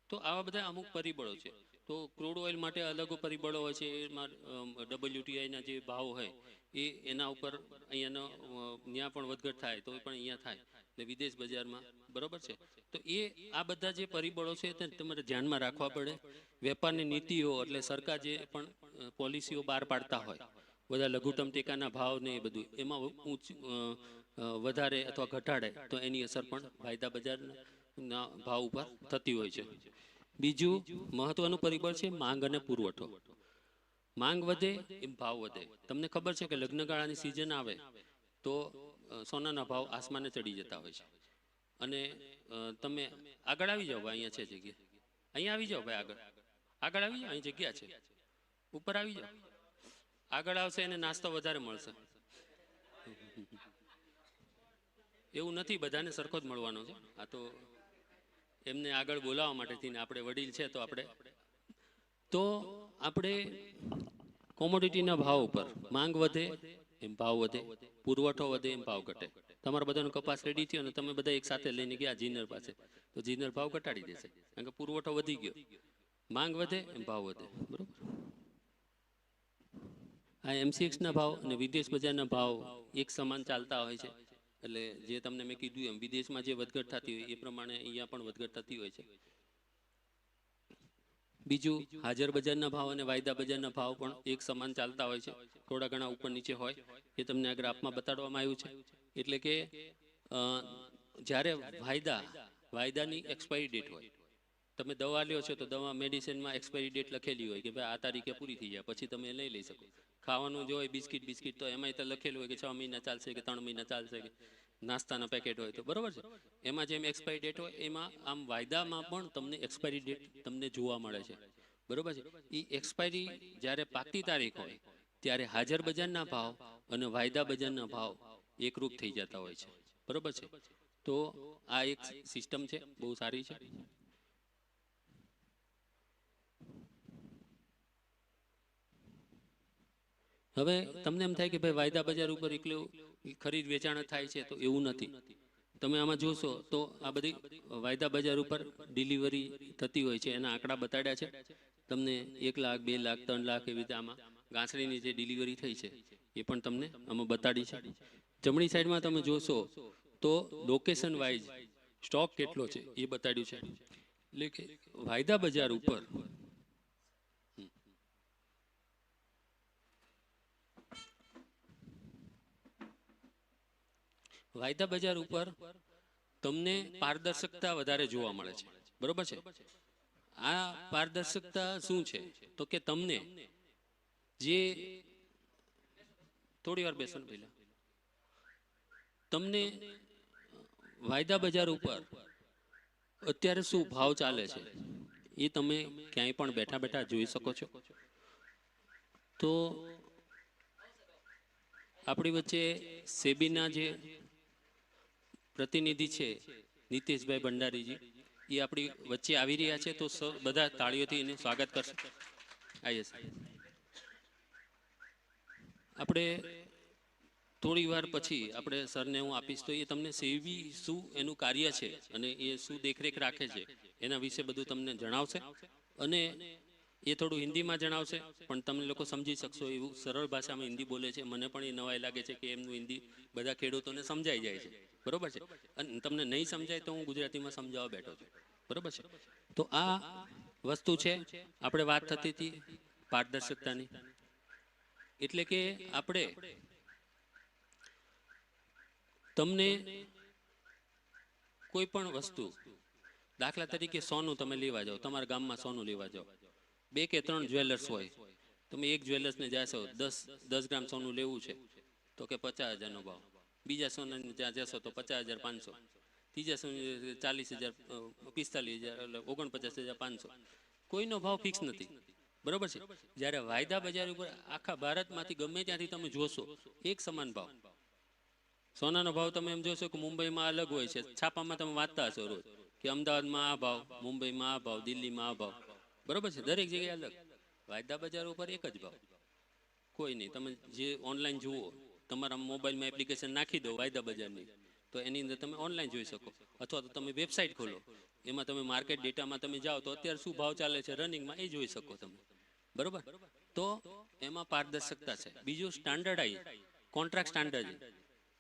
તો આવા બધા અમુક પરિબળો છે. તો ક્રૂડ ઓઇલ માટે અલગ પરિબળો હોય છે. એમાં WTIના જે ભાવ હોય એના ઉપર અહીંયાનો ત્યાં પણ વધઘટ થાય તો પણ અહીંયા થાય એટલે વિદેશ બજારમાં, બરોબર છે. તો આ બધા જે પરિબળો છે તે તમારે ધ્યાનમાં રાખવા પડે. વેપારની નીતિઓ એટલે સરકાર જે પણ પોલિસીઓ બહાર પાડતા હોય, બધા લઘુત્તમ ટેકાના ભાવ ને એ બધું, એમાં વધારે અથવા ઘટાડે તો એની અસર પણ વાયદા બજારના ભાવ ઉપર થતી હોય છે. બીજું મહત્વનું પરિબળ છે માંગ અને પુરવઠો. માંગ વધે એમ ભાવ વધે. તમને ખબર છે કે લગ્નગાળાની સિઝન આવે તો સોનાના ભાવ આસમાને ચડી જતા હોય છે. અને તમે આગળ આવી જાઓ ભાઈ, અહીંયા છે જગ્યા, અહીંયા આવી જાઓ ભાઈ, આગળ આગળ આવી જાઓ, અહીં જગ્યા છે, ઉપર આવી જાઓ. આગળ આવશે એને નાસ્તો વધારે મળશે. એવું નથી, બધાને સરખો જ મળવાનો છે. આ તો એમને આગળ બોલાવવા માટે થઈને આપણે વડીલ છે તો આપણે કોમોડિટીના ભાવ ઉપર માંગ વધે એમ ભાવ વધે, પુરવઠો વધે એમ ભાવ ઘટે. તમારા બધાનો કપાસ રેડી થયો અને તમે બધા એક સાથે લઈને ગયા જીનર પાસે, તો જીનર ભાવ ઘટાડી દેશે, કારણ કે પુરવઠો વધી ગયો. માંગ વધે એમ ભાવ વધે. બરોબર. આ MCX ના ભાવ અને વિદેશ બજારના ભાવ એક સમાન ચાલતા હોય છે. એટલે જે તમને મેં કીધું એમ વિદેશમાં જે વધઘટ થતી હોય એ પ્રમાણે અહીંયા પણ વધઘટ થતી હોય છે. બીજું હાજર બજારના ભાવ અને વાયદા બજારના ભાવ પણ એક સમાન ચાલતા હોય છે, થોડા ઘણા ઉપર નીચે હોય. એ તમને આ ગ્રાફમાં બતાડવામાં આવ્યું છે. એટલે કે જ્યારે વાયદાની એક્સપાયરી ડેટ હોય, તમે દવા લ્યો છો તો દવા મેડિસિનમાં એક્સપાયરી ડેટ લખેલી હોય કે ભાઈ આ તારીખે પૂરી થઈ જાય પછી તમે લઈ લઈ શકો. ખાવાનું જો હોય બિસ્કિટ તો એમાંય તો લખેલું હોય કે 6 મહિના ચાલશે કે 3 મહિના ચાલશે, કે નાસ્તાના પેકેટ હોય તો બરોબર છે. એમાં જેમ એક્સપાયરી ડેટ હોય એમાં આમ વાયદામાં પણ તમને એક્સપાયરી ડેટ તમને જોવા મળે છે. બરોબર છે. એ એક્સપાયરી જ્યારે પાકતી તારીખ હોય ત્યારે હાજર બજારના ભાવ અને વાયદા બજારના ભાવ એકરૂપ થઈ જતા હોય છે. બરોબર છે. તો આ એક સિસ્ટમ છે, બહુ સારી છે. હવે તમને એમ થાય કે ભાઈ વાયદા બજાર ઉપર એકલું ખરીદ વેચાણ થાય છે, તો એવું નથી. તમે આમાં જોશો તો આ બધી વાયદા બજાર ઉપર ડિલિવરી થતી હોય છે, એના આંકડા બતાડ્યા છે તમને. 1 લાખ 2 લાખ 3 લાખ એવી રીતે આમાં ગાંસડીની જે ડિલિવરી થઈ છે એ પણ તમને આમાં બતાડી છે. જમણી સાઈડમાં તમે જોશો તો લોકેશન વાઇઝ સ્ટોક કેટલો છે એ બતાડ્યું છે. એટલે કે વાયદા બજાર ઉપર વાયદા બજાર ઉપર તમને પારદર્શકતા વધારે જોવા મળે છે. બરોબર છે. આ પારદર્શકતા શું છે તો કે તમને જે થોડી વાર બેસો પહેલા તમને વાયદા બજાર ઉપર અત્યારે શું ભાવ ચાલે છે એ તમે ક્યાંય પણ બેઠા બેઠા જોઈ શકો છો. તો આપણી વચ્ચે સેબીના જે પ્રતિનિધિ છે નીતેશભાઈ ભંડારીજી, એ આપણી વચ્ચે આવી રહ્યા છે. તો બધા તાળીઓથી એનું સ્વાગત કરશે. આઈએસ આપણે થોડી વાર પછી આપણે સરને હું આપીશ તો એ તમને સેબી શું એનું કાર્ય છે અને એ શું દેખરેખ રાખે છે એના વિશે બધું તમને જણાવશે. અને એ થોડું હિન્દીમાં જણાવશે, પણ તમે લોકો સમજી શકશો એવું સરળ ભાષામાં હિન્દી બોલે છે. મને પણ એ નવાઈ લાગે છે કે એમનું હિન્દી બધા ખેડૂતોને સમજાઈ જાય છે. બરોબર છે. અને તમને નહીં સમજાય તો હું ગુજરાતીમાં સમજાવવા બેઠો છું. બરોબર છે. તો આ વસ્તુ છે. આપણે વાત થતી હતી પારદર્શકતાની. એટલે કે આપણે તમને કોઈ પણ વસ્તુ, દાખલા તરીકે સોનું તમે લેવા જાઓ, તમારા ગામમાં સોનું લેવા જાઓ, 2 કે 3 જ્વેલર્સ હોય. તમે એક જ્વેલર્સને જાશો 10 ગ્રામ સોનું લેવું છે તો કે 50,000નો ભાવ. બીજા સોનાને ત્યાં જશો તો 50,500, ત્રીજા સોનું 40,000, 45,000, 49,500. કોઈનો ભાવ ફિક્સ નથી. બરોબર છે. જ્યારે વાયદા બજાર ઉપર આખા ભારતમાંથી ગમે ત્યાંથી તમે જોશો એક સમાન ભાવ. સોનાનો ભાવ તમે એમ જોશો કે મુંબઈમાં અલગ હોય છે, છાપામાં તમે વાંચતા હશો રોજ કે અમદાવાદમાં આ ભાવ, મુંબઈમાં આ ભાવ, દિલ્હીમાં આ ભાવ. બરોબર છે. દરેક જગ્યાએ અલગ. વાયદા બજાર ઉપર એક જ ભાવ. કોઈ નહીં. તમે જે ઓનલાઈન જુઓ, તમારા મોબાઈલમાં એપ્લિકેશન નાખી દો વાયદા બજારની, તો એની અંદર તમે ઓનલાઈન જોઈ શકો. અથવા તો તમે વેબસાઇટ ખોલો, એમાં તમે માર્કેટ ડેટામાં તમે જાઓ તો અત્યારે શું ભાવ ચાલે છે રનિંગમાં એ જોઈ શકો તમે. બરોબર. તો એમાં પારદર્શકતા છે. બીજું સ્ટાન્ડર્ડાઇઝ કોન્ટ્રાક્ટ સ્ટાન્ડર્ડ.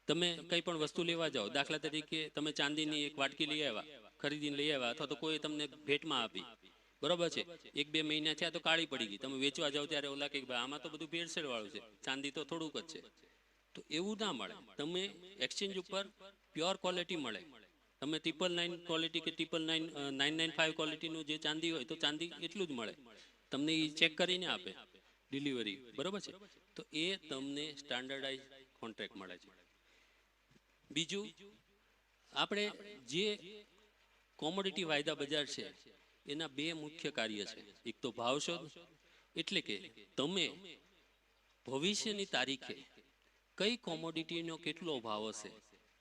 તમે કંઈ પણ વસ્તુ લેવા જાઓ, દાખલા તરીકે તમે ચાંદીની એક વાટકી લઈ આવ્યા, ખરીદીને લઈ આવ્યા, અથવા તો કોઈ તમને ભેટમાં આપી. બરોબર છે. 1-2 મહિના થયા તો કાળી પડી ગઈ. તમે વેચવા જાઓ ત્યારે ઓલા કે ભાઈ આમાં તો બધું ભેળસેળ વાળું છે, ચાંદી તો થોડુંક જ છે. તો એવું ના મળે. તમે એક્સચેન્જ ઉપર પ્યોર ક્વોલિટી મળે. તમે 999 ક્વોલિટી કે 999 ક્વોલિટીનું જે ચાંદી હોય તો ચાંદી એટલું જ મળે. તમને એ ચેક કરીને આપે ડિલિવરી, બરોબર છે. તો એ તમને સ્ટાન્ડર્ડાઇઝ કોન્ટ્રાક્ટ મળે છે. બીજું, આપણે જે કોમોડિટી વાયદા બજાર છે એના બે મુખ્ય કાર્ય છે. એક તો ભાવ શોધ, એટલે કે તમે ભવિષ્યની તારીખે કઈ કોમોડિટીનો કેટલો ભાવ હશે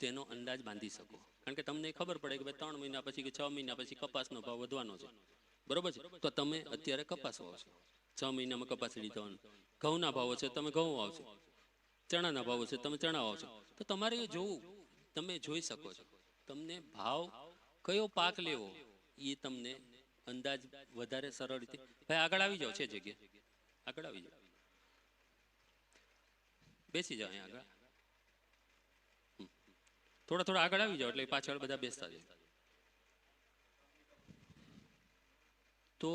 તેનો અંદાજ બાંધી શકો. કારણ કે તમને ખબર પડે કે ભાઈ 3 મહિના પછી કે 6 મહિના પછી કપાસનો ભાવ વધવાનો છે, બરોબર છે. તો તમે અત્યારે કપાસ વાવશો, 6 મહિનામાં કપાસ લીધવાનું. ઘઉંના ભાવ છે, તમે ઘઉં વાવશો. ચણાના ભાવ છે, તમે ચણા વાવશો. તો તમારે એ જોવું, તમે જોઈ શકો છો તમને ભાવ કયો પાક લેવો એ તમને અંદાજ વધારે સરળ રીતે. ભાઈ આગળ આવી જાઓ, છે જગ્યા, આગળ આવી જાઓ, બેસી જાઓ અહીંયા આગળ. થોડા આગળ આવી જાઓ એટલે પાછળ બધા બેસતા જાય. તો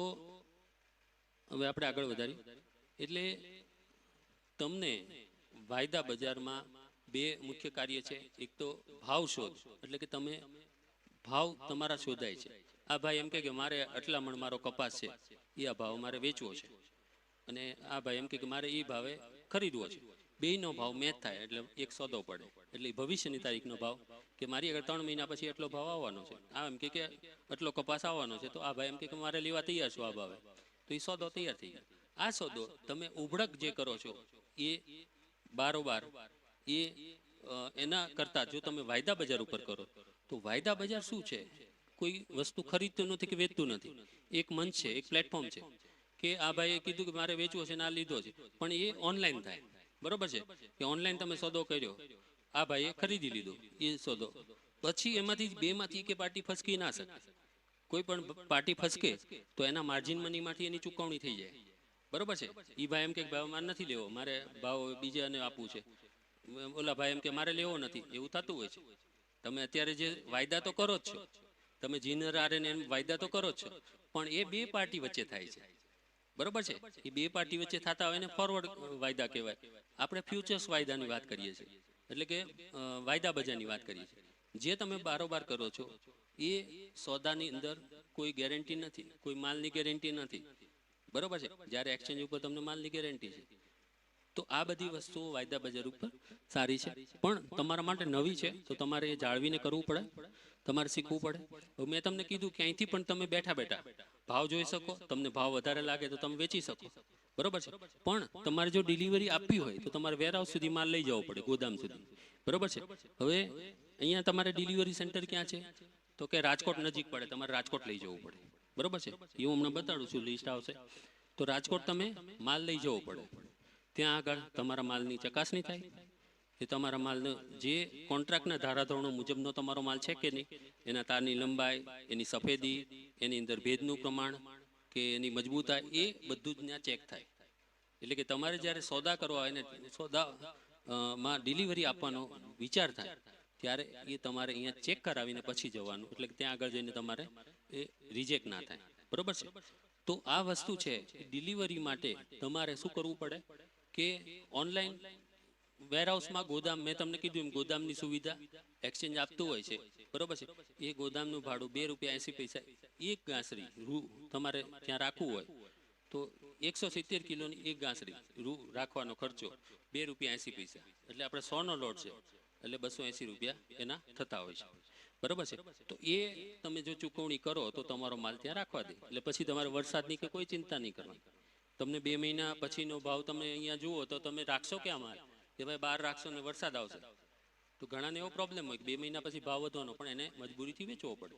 હવે આપણે આગળ વધારી. એટલે તમને વાયદા બજારમાં બે મુખ્ય કાર્ય છે. એક તો ભાવ શોધ, એટલે કે તમે ભાવ તમારા શોધાય છે. આ ભાઈ એમ કે મારે આટલા મણ મારો કપાસ છે, એ આ ભાવ મારે વેચવો છે, અને આ ભાઈ એમ કે મારે એ ભાવે ખરીદવો છે. બેયનો ભાવ મેચ થાય એટલે એક સોદો પડે. એટલે ભવિષ્યની તારીખનો ભાવ કે મારી આગળ 3 મહિના પછી એટલો ભાવ આવવાનો છે, આ એમ કે આટલો કપાસ આવવાનો છે, તો આ ભાઈ એમ કે મારે લેવા તૈયાર છો આ ભાવે, તો એ સોદો તૈયાર થઈ ગયો. આ સોદો તમે ઉભડક જે કરો છો એ બારોબાર એ એના કરતાં જો તમે વાયદા બજાર ઉપર કરો તો વાયદા બજાર શું છે? કોઈ વસ્તુ ખરીદતું નથી કે વેચતું નથી. એક મંચ છે, એક પ્લેટફોર્મ છે કે આ ભાઈએ કીધું કે મારે વેચવો છે ને આ લીધો છે, પણ એ ઓનલાઈન થાય, બરોબર છે. કે ઓનલાઈન તમે સોદો કર્યો, આ ભાઈએ ખરીદી લીધો એ સોદો, પછી એમાંથી બેમાંથી કે પાર્ટી ફસકી ના શકે. કોઈ પણ પાર્ટી ફસકે તો એના માર્જિન મનીમાંથી એની ચૂકવણી થઈ જાય, બરોબર છે. એ ભાઈ એમ કે ભાવ મારે નથી લેવો, મારે ભાવ બીજાને આપવું છે. ઓલા ભાઈ એમ કે મારે લેવો નથી, એવું થતું હોય છે. તમે અત્યારે જે વાયદા તો કરો જ છો, તમે જીનર આર એમ વાયદા તો કરો જ છો, પણ એ બે પાર્ટી વચ્ચે થાય છે, બરોબર છે. એ બે પાર્ટી વચ્ચે થતા હોય ને ફોરવર્ડ વાયદા કહેવાય. આપણે ફ્યુચર્સ વાયદાની વાત કરીએ છીએ, એટલે કે વાયદા બજારની વાત કરીએ છીએ. જે તમે બારોબાર કરો છો એ સોદાની અંદર કોઈ ગેરંટી નથી, કોઈ માલની ગેરંટી નથી, બરોબર છે. જ્યારે એક્સચેન્જ ઉપર તમને માલની ગેરંટી છે. તો આ બધી વસ્તુઓ વાયદા બજાર ઉપર સારી છે, પણ તમારા માટે નવી છે, તો તમારે એ જાળવીને કરવું પડે, તમારે શીખવું પડે. હવે મેં તમને કીધું કે અહીંથી પણ તમે બેઠા બેઠા ભાવ જોઈ શકો, તમને ભાવ વધારે લાગે તો તમે વેચી શકો, બરોબર છે. પણ તમારે જો ડિલિવરી આપવી હોય તો તમારે વેરહાઉસ સુધી માલ લઈ જવો પડે, ગોદામ સુધી, બરોબર છે. હવે અહીંયા તમારે ડિલિવરી સેન્ટર ક્યાં છે? તો કે રાજકોટ નજીક પડે, તમારે રાજકોટ લઈ જવું પડે, બરોબર છે. એ હું હમણાં બતાડું છું, લિસ્ટ આવશે તો રાજકોટ તમે માલ લઈ જવો પડે. ત્યાં આગળ તમારા માલની ચકાસણી થાય કે તમારા માલનો જે કોન્ટ્રાક્ટના ધારાધોરણો મુજબનો તમારો માલ છે કે નહીં, એના તારની લંબાઈ, એની સફેદી, એની અંદર ભેજનું પ્રમાણ કે એની મજબૂતાઈ, એ બધું જ ત્યાં ચેક થાય. એટલે કે તમારે જ્યારે સોદા કરવા હોય ને સોદા માં ડિલિવરી આપવાનો વિચાર થાય ત્યારે એ તમારે અહીંયા ચેક કરાવીને પછી જવાનું, એટલે કે ત્યાં આગળ જઈને તમારે એ રિજેક્ટ ના થાય, બરોબર છે. તો આ વસ્તુ છે, ડિલિવરી માટે તમારે શું કરવું પડે કે ઓનલાઈન વેરહાઉસમાં ગોદામ, મેં તમને કીધું એમ ગોદામની સુવિધા એક્સચેન્જ આપતું હોય છે, બરોબર છે. એ ગોદામનું ભાડું ₹2.80 એક ગાંસડી રૂ તમારે ત્યાં રાખવું હોય તો 170 કિલોની એક ગાંસડી રૂ રાખવાનો ખર્ચો ₹2.80, એટલે આપણે 100નો લોટ છે એટલે ₹280 એના થતા હોય છે, બરોબર છે. તો એ તમે જો ચૂકવણી કરો તો તમારો માલ ત્યાં રાખવા દે, એટલે પછી તમારે વરસાદની કે કોઈ ચિંતા નહીં કરવાની. તમને 2 મહિના પછીનો ભાવ તમે અહીંયા જુઓ તો તમે રાખશો ક્યાં માલ, કે ભાઈ બહાર રાખશો ને વરસાદ આવશે તો ઘણાને એવો પ્રોબ્લેમ હોય કે 2 મહિના પછી ભાવ વધવાનો, પણ એને મજબૂરીથી વેચવો પડે.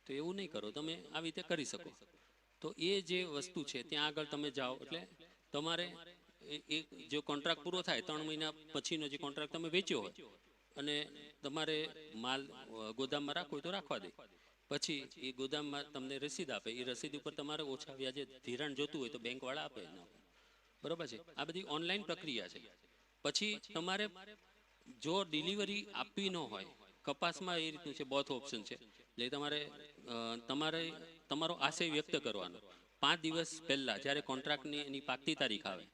તો એવું નહીં કરો, તમે આવી રીતે કરી શકો. તો એ જે વસ્તુ છે ત્યાં આગળ તમે જાઓ એટલે તમારે એક જો કોન્ટ્રાક્ટ પૂરો થાય 3 મહિના પછીનો જે કોન્ટ્રાક્ટ તમે વેચ્યો હોય અને તમારે માલ ગોદામમાં રાખવો હોય તો રાખવા દે, પછી એ ગોદામમાં તમને રસીદ આપે, એ રસીદ ઉપર તમારે ઓછા વ્યાજે ધિરાણ જોતું હોય તો બેંકવાળા આપે, બરોબર છે. આ બધી ઓનલાઈન પ્રક્રિયા છે. પછી તમારે જો ડિલિવરી આપવી ન હોય, કપાસમાં એ રીતનું છે, બોથ ઓપ્શન છે. એટલે તમારે તમારો આશય વ્યક્ત કરવાનો 5 દિવસ પહેલા, જ્યારે કોન્ટ્રાક્ટની એની પાકતી તારીખ આવે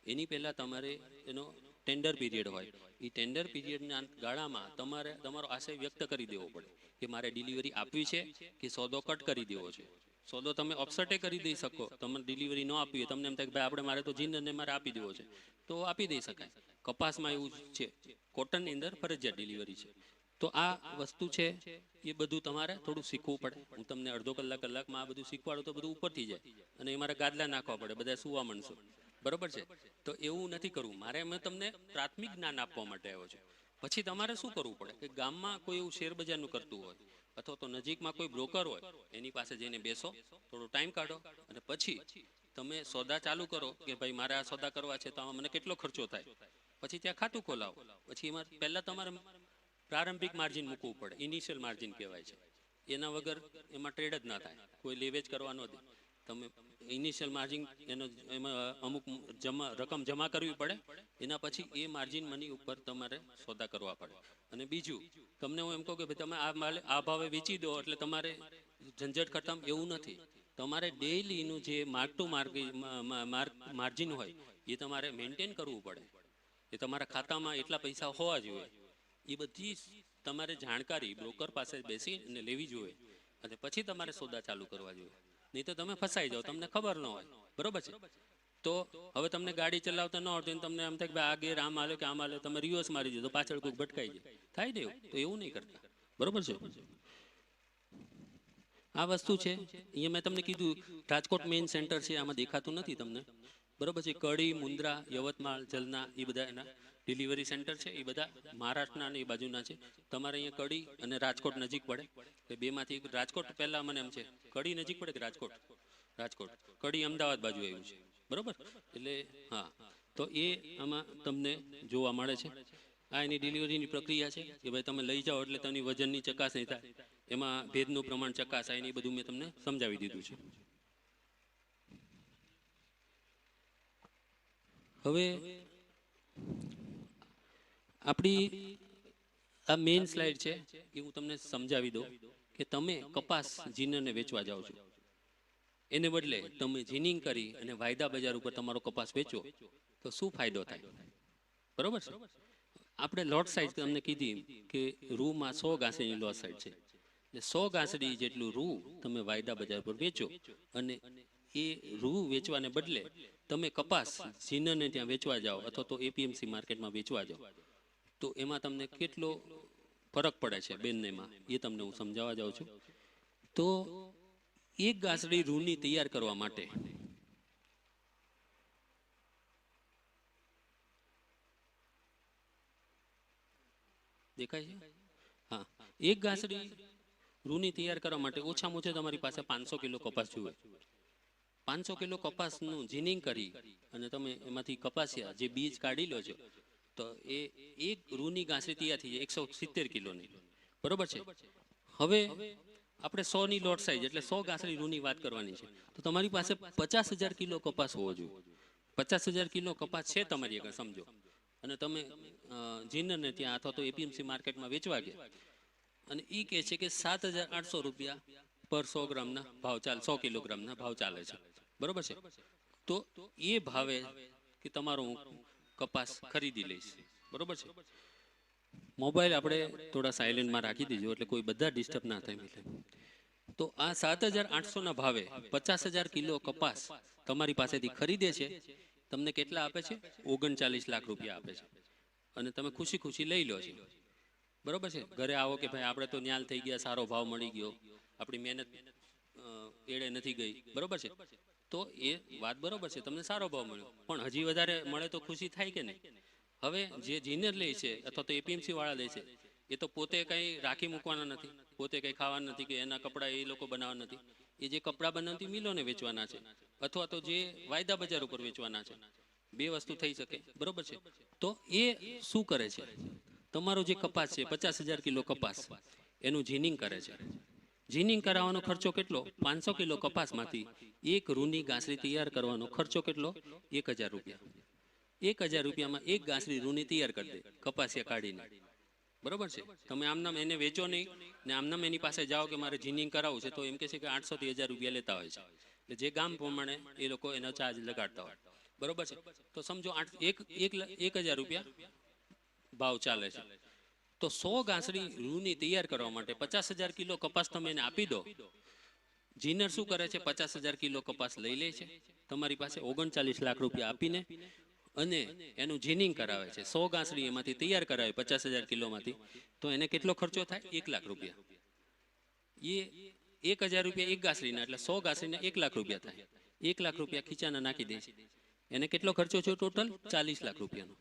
એની પહેલા તમારે એનો ટેન્ડર પીરિયડ હોય, એ ટેન્ડર પીરિયડના ગાળામાં તમારે તમારો આશય વ્યક્ત કરી દેવો પડે કે મારે ડિલિવરી આપવી છે કે સોદો કટ કરી દેવો છે. સોદો તમે ઓફસેટે કરી દઈ શકો, તમને ડિલિવરી ન આપવી હોય, તમને એમ થાય કે ભાઈ આપણે મારે તો જીનને મારે આપી દેવો છે, તો આપી દઈ શકાય. કપાસમાં એવું છે, કોટનની અંદર ફરજિયાત ડિલિવરી છે. તો આ વસ્તુ છે એ બધું તમારે થોડું શીખવું પડે. હું તમને અડધો કલાકમાં આ બધું શીખવાડું તો બધું ઉપરથી જાય, અને એ મારે ગાદલા નાખવા પડે, બધા સુવા મળશો, બરોબર છે. તો એવું નથી કરવું મારે, મેં તમને પ્રાથમિક જ્ઞાન આપવા માટે આવ્યો છું. પછી તમારે શું કરવું પડે કે ગામમાં કોઈ એવું શેર બજારનું કરતું હોય અથવા તો નજીકમાં કોઈ બ્રોકર હોય, એની પાસે જઈને બેસો, થોડો ટાઈમ કાઢો, અને પછી તમે સોદા ચાલુ કરો કે ભાઈ મારે આ સોદા કરવા છે, તો આમાં મને કેટલો ખર્ચો થાય. પછી ત્યાં ખાતું ખોલાવો. પછી એમાં પહેલાં તમારે પ્રારંભિક માર્જિન મૂકવું પડે, ઇનિશિયલ માર્જિન કહેવાય છે. એના વગર એમાં ટ્રેડ જ ના થાય, કોઈ લેવેજ કરવા નથી. તમે ઇનિશિયલ માર્જિન એમાં અમુક રકમ જમા કરવી પડે, એના પછી એ માર્જિન મની ઉપર તમારે સોદા કરવા પડે. અને બીજું, તમને હું એમ કહું કે ભાઈ તમે આ ભાવે વેચી દો એટલે તમારે ઝંઝટ ખતમ, એવું નથી. તમારે ડેઈલીનું જે માર્ક ટુ માર્જિન હોય એ તમારે મેન્ટેન કરવું પડે. એ તમારા ખાતામાં એટલા પૈસા હોવા જોઈએ. એ બધી તમારે જાણકારી બ્રોકર પાસે બેસી અને લેવી જોઈએ, અને પછી તમારે સોદા ચાલુ કરવા જોઈએ. નહીં તો તમે ફસાઈ જાઓ, તમને ખબર ન હોય, બરોબર છે. તો હવે તમને ગાડી ચલાવતા ન આવડતું, તમને એમ થાય કે આ ગેર આમ હાલે કે આમ હાલે, તમે રિવર્સ મારી દીધો, પાછળ કોઈક ભટકાઈ જાય, થાય ને એવું. તો એવું નહીં કરતા, બરોબર છે. આ વસ્તુ છે. અહીંયા મેં તમને કીધું રાજકોટ મેઇન સેન્ટર છે, આમાં દેખાતું નથી તમને, બરોબર છે. કડી, મુન્દ્રા, યવતમાળ, જલના, એ બધા એના ડિલિવરી સેન્ટર છે. એ બધા મહારાષ્ટ્રના અને એ બાજુના છે. તમારે અહીંયા કડી અને રાજકોટ નજીક પડે, એ બેમાંથી રાજકોટ પહેલાં મને એમ છે કડી નજીક પડે કે રાજકોટ? રાજકોટ. કડી અમદાવાદ બાજુ આવ્યું છે, બરોબર. એટલે હા, તો એ આમાં તમને જોવા મળે છે. આ એની ડિલિવરીની પ્રક્રિયા છે કે ભાઈ તમે લઈ જાઓ એટલે તેની વજનની ચકાસણી થાય, એમાં ભેજનું પ્રમાણ ચકાસાય ને, એ બધું મેં તમને સમજાવી દીધું છે. હવે આપણી આ મેઇન સ્લાઇડ છે એ હું તમને સમજાવી દઉં કે તમે કપાસ જીનરને વેચવા જાઓ છો, એને બદલે તમે જીનિંગ કરી અને વાયદા બજાર ઉપર તમારો કપાસ વેચો તો શું ફાયદો થાય, બરોબર છે. આપણે લોટ સાઈઝ તમને કીધી કે રૂમાં 100 ગાંસડીની લોટ સાઈઝ છે, એટલે 100 ગાંસડી જેટલું રૂ તમે વાયદા બજાર પર વેચો, અને એ રૂ વેચવાને બદલે તમે કપાસ જીનરને ત્યાં વેચવા જાઓ અથવા તો એપીએમસી માર્કેટમાં વેચવા જાઓ, તો એમાં તમને કેટલો ફરક પડે છે બંનેમાં, એ તમને હું સમજાવવા જાઉં છું. તો એક ગાંસડી રૂની તૈયાર કરવા માટે દેખાય છે? હા, એક ગાંસડી રૂની તૈયાર કરવા માટે ઓછામાં ઓછા તમારી પાસે 500 કિલો કપાસ જોઈએ. 500 કિલો કપાસનું જીનિંગ કરી અને તમે એમાંથી કપાસિયા જે બીજ કાઢી લો છો, તો એ એક રૂની ગાંસડી તૈયાર થઈ જાય 170 કિલોની, બરોબર છે. હવે આપણે 100 ની લોટ સાઈઝ એટલે 100 ગાંસડી રૂની વાત કરવાની છે, તો તમારી પાસે 50,000 કિલો કપાસ હોવો જોઈએ. 50,000 કિલો કપાસ છે તમારી આગળ, સમજો, અને તમે જીનરને ત્યાં અથવા તો એપીએમસી માર્કેટમાં વેચવા ગયા, અને એ કહે છે કે 7,800 રૂપિયા પર 100 ગ્રામના ભાવ ચાલે, 100 કિલોગ્રામના ભાવ ચાલે છે, બરોબર છે. તો એ ભાવે કે તમારો હું કપાસ ખરીદી લઈશ, બરોબર છે. મોબાઈલ આપણે થોડા સાયલેન્ટમાં રાખી દીધો એટલે કોઈ બધા ડિસ્ટર્બ ના થાય. એટલે તો આ 7,800ના ભાવે 50,000 કિલો કપાસ તમારી પાસેથી ખરીદે છે, તમને કેટલા આપે છે? 39 લાખ રૂપિયા આપે છે, અને તમે ખુશી ખુશી લઈ લો છો, બરોબર છે. ઘરે આવો કે ભાઈ આપણે તો ન્યાલ થઈ ગયા, સારો ભાવ મળી ગયો, આપણી મહેનત એડે નથી ગઈ, બરોબર છે. તો એ વાત બરોબર છે, તમને સારો ભાવ મળ્યો, પણ હજી વધારે મળે તો ખુશી થાય કે નહીં? હવે જે જીનર લે છે અથવા તો એપીએમસી વાળા લે છે, એ તો પોતે કંઈ રાખી મૂકવાના નથી, પોતે કંઈ ખાવાના નથી, કે એના કપડાં એ લોકો બનાવવાના નથી. એ જે કપડાં બનાવતી મિલોને વેચવાના છે, અથવા તો જે વાયદા બજાર ઉપર વેચવાના છે. બે વસ્તુ થઈ શકે, બરોબર છે. તો એ શું કરે છે? તમારો જે કપાસ છે 50,000 કિલો કપાસ, એનું જીનિંગ કરે છે. જીનિંગ કરાવવાનો ખર્ચો કેટલો? 500 કિલો કપાસમાંથી એક રૂની ગાંસડી તૈયાર કરવાનો ખર્ચો કેટલો? 1,000 રૂપિયા. 1,000 રૂપિયામાં એક ગાંસડી રૂની તૈયાર કરી દે કપાસિયા કાઢીને, બરોબર છે. તમે આમનામ એને વેચો નહીં ને આમનામ એની પાસે જાઓ કે મારે જીનિંગ કરાવવું છે, તો એમ કહે છે કે 800 થી 1,000 રૂપિયા લેતા હોય છે. એટલે જે ગામ પ્રમાણે એ લોકો એનો ચાર્જ લગાડતા હોય. બરોબર છે. તો સમજો 1,000 રૂપિયા ભાવ ચાલે છે. તો 100 ગાંસડી રૂની તૈયાર કરવા માટે 50,000 કિલો કપાસ તમે એને આપી દો. જીનર શું કરે છે? 50,000 કિલો કપાસ લઈ લે છે તમારી પાસે 39 લાખ રૂપિયા આપીને, અને એનું જીનિંગ કરાવે છે. 100 ગાંસડી એમાંથી તૈયાર કરાવે 50,000 કિલોમાંથી, તો એને કેટલો ખર્ચો થાય? 1 લાખ રૂપિયા. એ 1,000 રૂપિયા એક ગાંસડીના, એટલે 100 ગાંસડીના 1 લાખ રૂપિયા થાય. 1 લાખ રૂપિયા ખીચાના નાખી દે છે. એને કેટલો ખર્ચો છે ટોટલ? 40 લાખ રૂપિયાનો.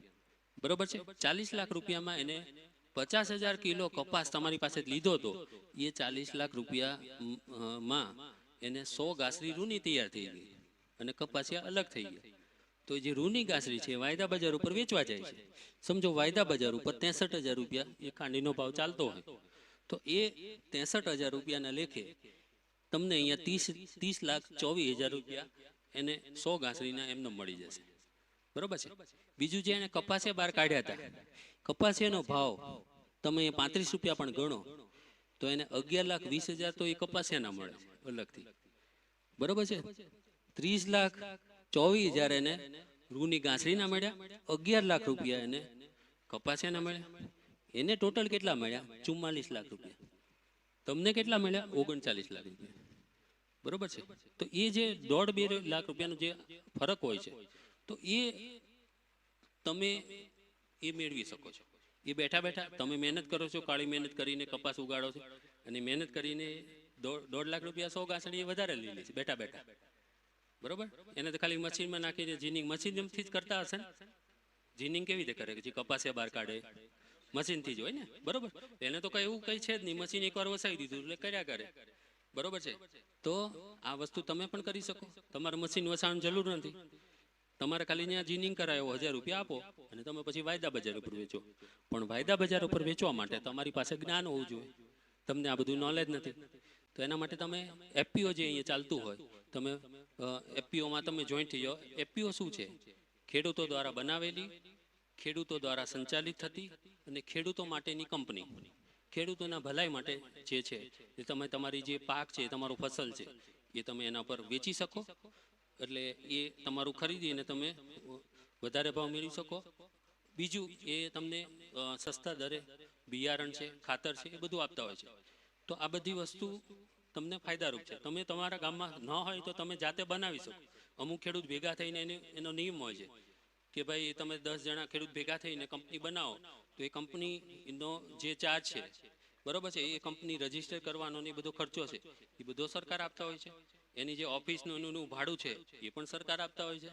બરોબર છે. 40 લાખ રૂપિયામાં એને 50,000 કિલો કપાસ તમારી પાસે લીધો હતો, એ 40 લાખ રૂપિયામાં એને 100 ગાંસડી રૂની તૈયાર થઈ ગઈ અને કપાસિયા અલગ થઈ ગયા. તો જે રૂની ગાંસડી છે વાયદા બજાર ઉપર વેચવા જાય છે. સમજો વાયદા બજાર ઉપર 63,000 રૂપિયા એ ખાંડીનો ભાવ ચાલતો હોય, તો એ 63,000 રૂપિયાના લેખે તમને અહીંયા 30,24,000 રૂપિયા એને 100 ગાંસડીના એમને મળી જશે. બરોબર છે. બીજું જે એને કપાસિયા બહાર કાઢ્યા હતા, કપાસિયાનો ભાવ તમે 35 રૂપિયા પણ ગણો તો એને 11,20,000 તો એ કપાસિયાના મળે છે અલગથી. બરોબર છે. 30,24,000 એને રૂની ગાંસડીના મળ્યા, 11 લાખ રૂપિયા એને કપાસિયાના મળ્યા. એને ટોટલ કેટલા મળ્યા? 44 લાખ રૂપિયા. તમને કેટલા મળ્યા? 39 લાખ રૂપિયા. બરોબર છે. તો એ જે 1.5-2 લાખ રૂપિયાનો જે ફરક હોય છે, તો એ તમે એ મેળવી શકો છો. એ બેઠા બેઠા તમે મહેનત કરો છો, કાળી મહેનત કરીને કપાસ ઉગાડો છો, અને મહેનત કરીને 1.5 લાખ રૂપિયા 100 ગાંસડી વધારે લઈ લે છે બેઠા બેઠા. બરોબર. એને તો ખાલી મશીનમાં નાખીને જીનિંગ મશીનથી જ કરતા હશે ને. જીનિંગ કેવી રીતે કરે? જે કપાસિયા બહાર કાઢે મશીનથી જ હોય ને. બરોબર. એને તો કઈ એવું કઈ છે જ નહીં. મશીન એકવાર વસાવી દીધું એટલે કર્યા કરે. બરોબર છે. તો આ વસ્તુ તમે પણ કરી શકો. તમારે મશીન વસાવવાની જરૂર નથી. તમારે ખાલી ત્યાં જીનિંગ કરાયો 1,000 રૂપિયા આપો અને તમે પછી વાયદા બજાર ઉપર વેચો. પણ વાયદા બજાર ઉપર વેચવા માટે તમારી પાસે જ્ઞાન હોવું જોઈએ. તમને આ બધું નોલેજ નથી. તો એના માટે તમે એફપીઓ જે અહીંયા ચાલતું હોય, તમે એફપીઓમાં તમે જોઈન્ટ થઈ જાઓ. એફપીઓ શું છે? ખેડૂતો દ્વારા બનાવેલી, ખેડૂતો દ્વારા સંચાલિત થતી અને ખેડૂતો માટેની કંપની. ખેડૂતોના ભલાઈ માટે જે છે એ તમે તમારી જે પાક છે, તમારું ફસલ છે, એ તમે એના પર વેચી શકો. એટલે એ તમારું ખરીદીને તમે વધારે ભાવ મેળવી શકો. બીજું એ તમને સસ્તા દરે બિયારણ છે, ખાતર છે, એ બધું આપતા હોય છે. તો આ બધી વસ્તુ તમને ફાયદારૂપ છે. તમે તમારા ગામમાં ન હોય તો તમે જાતે બનાવી શકો. અમુક ખેડૂત ભેગા થઈને એનો નિયમ હોય છે કે ભાઈ તમે 10 જણા ખેડૂત ભેગા થઈને કંપની બનાવો, તો એ કંપનીનો જે ચાર્જ છે, બરોબર છે, એ કંપની રજીસ્ટર કરવાનો ને એ બધો ખર્ચો છે એ બધો સરકાર આપતા હોય છે. એની જે ઓફિસનું એનું ભાડું છે એ પણ સરકાર આપતા હોય છે.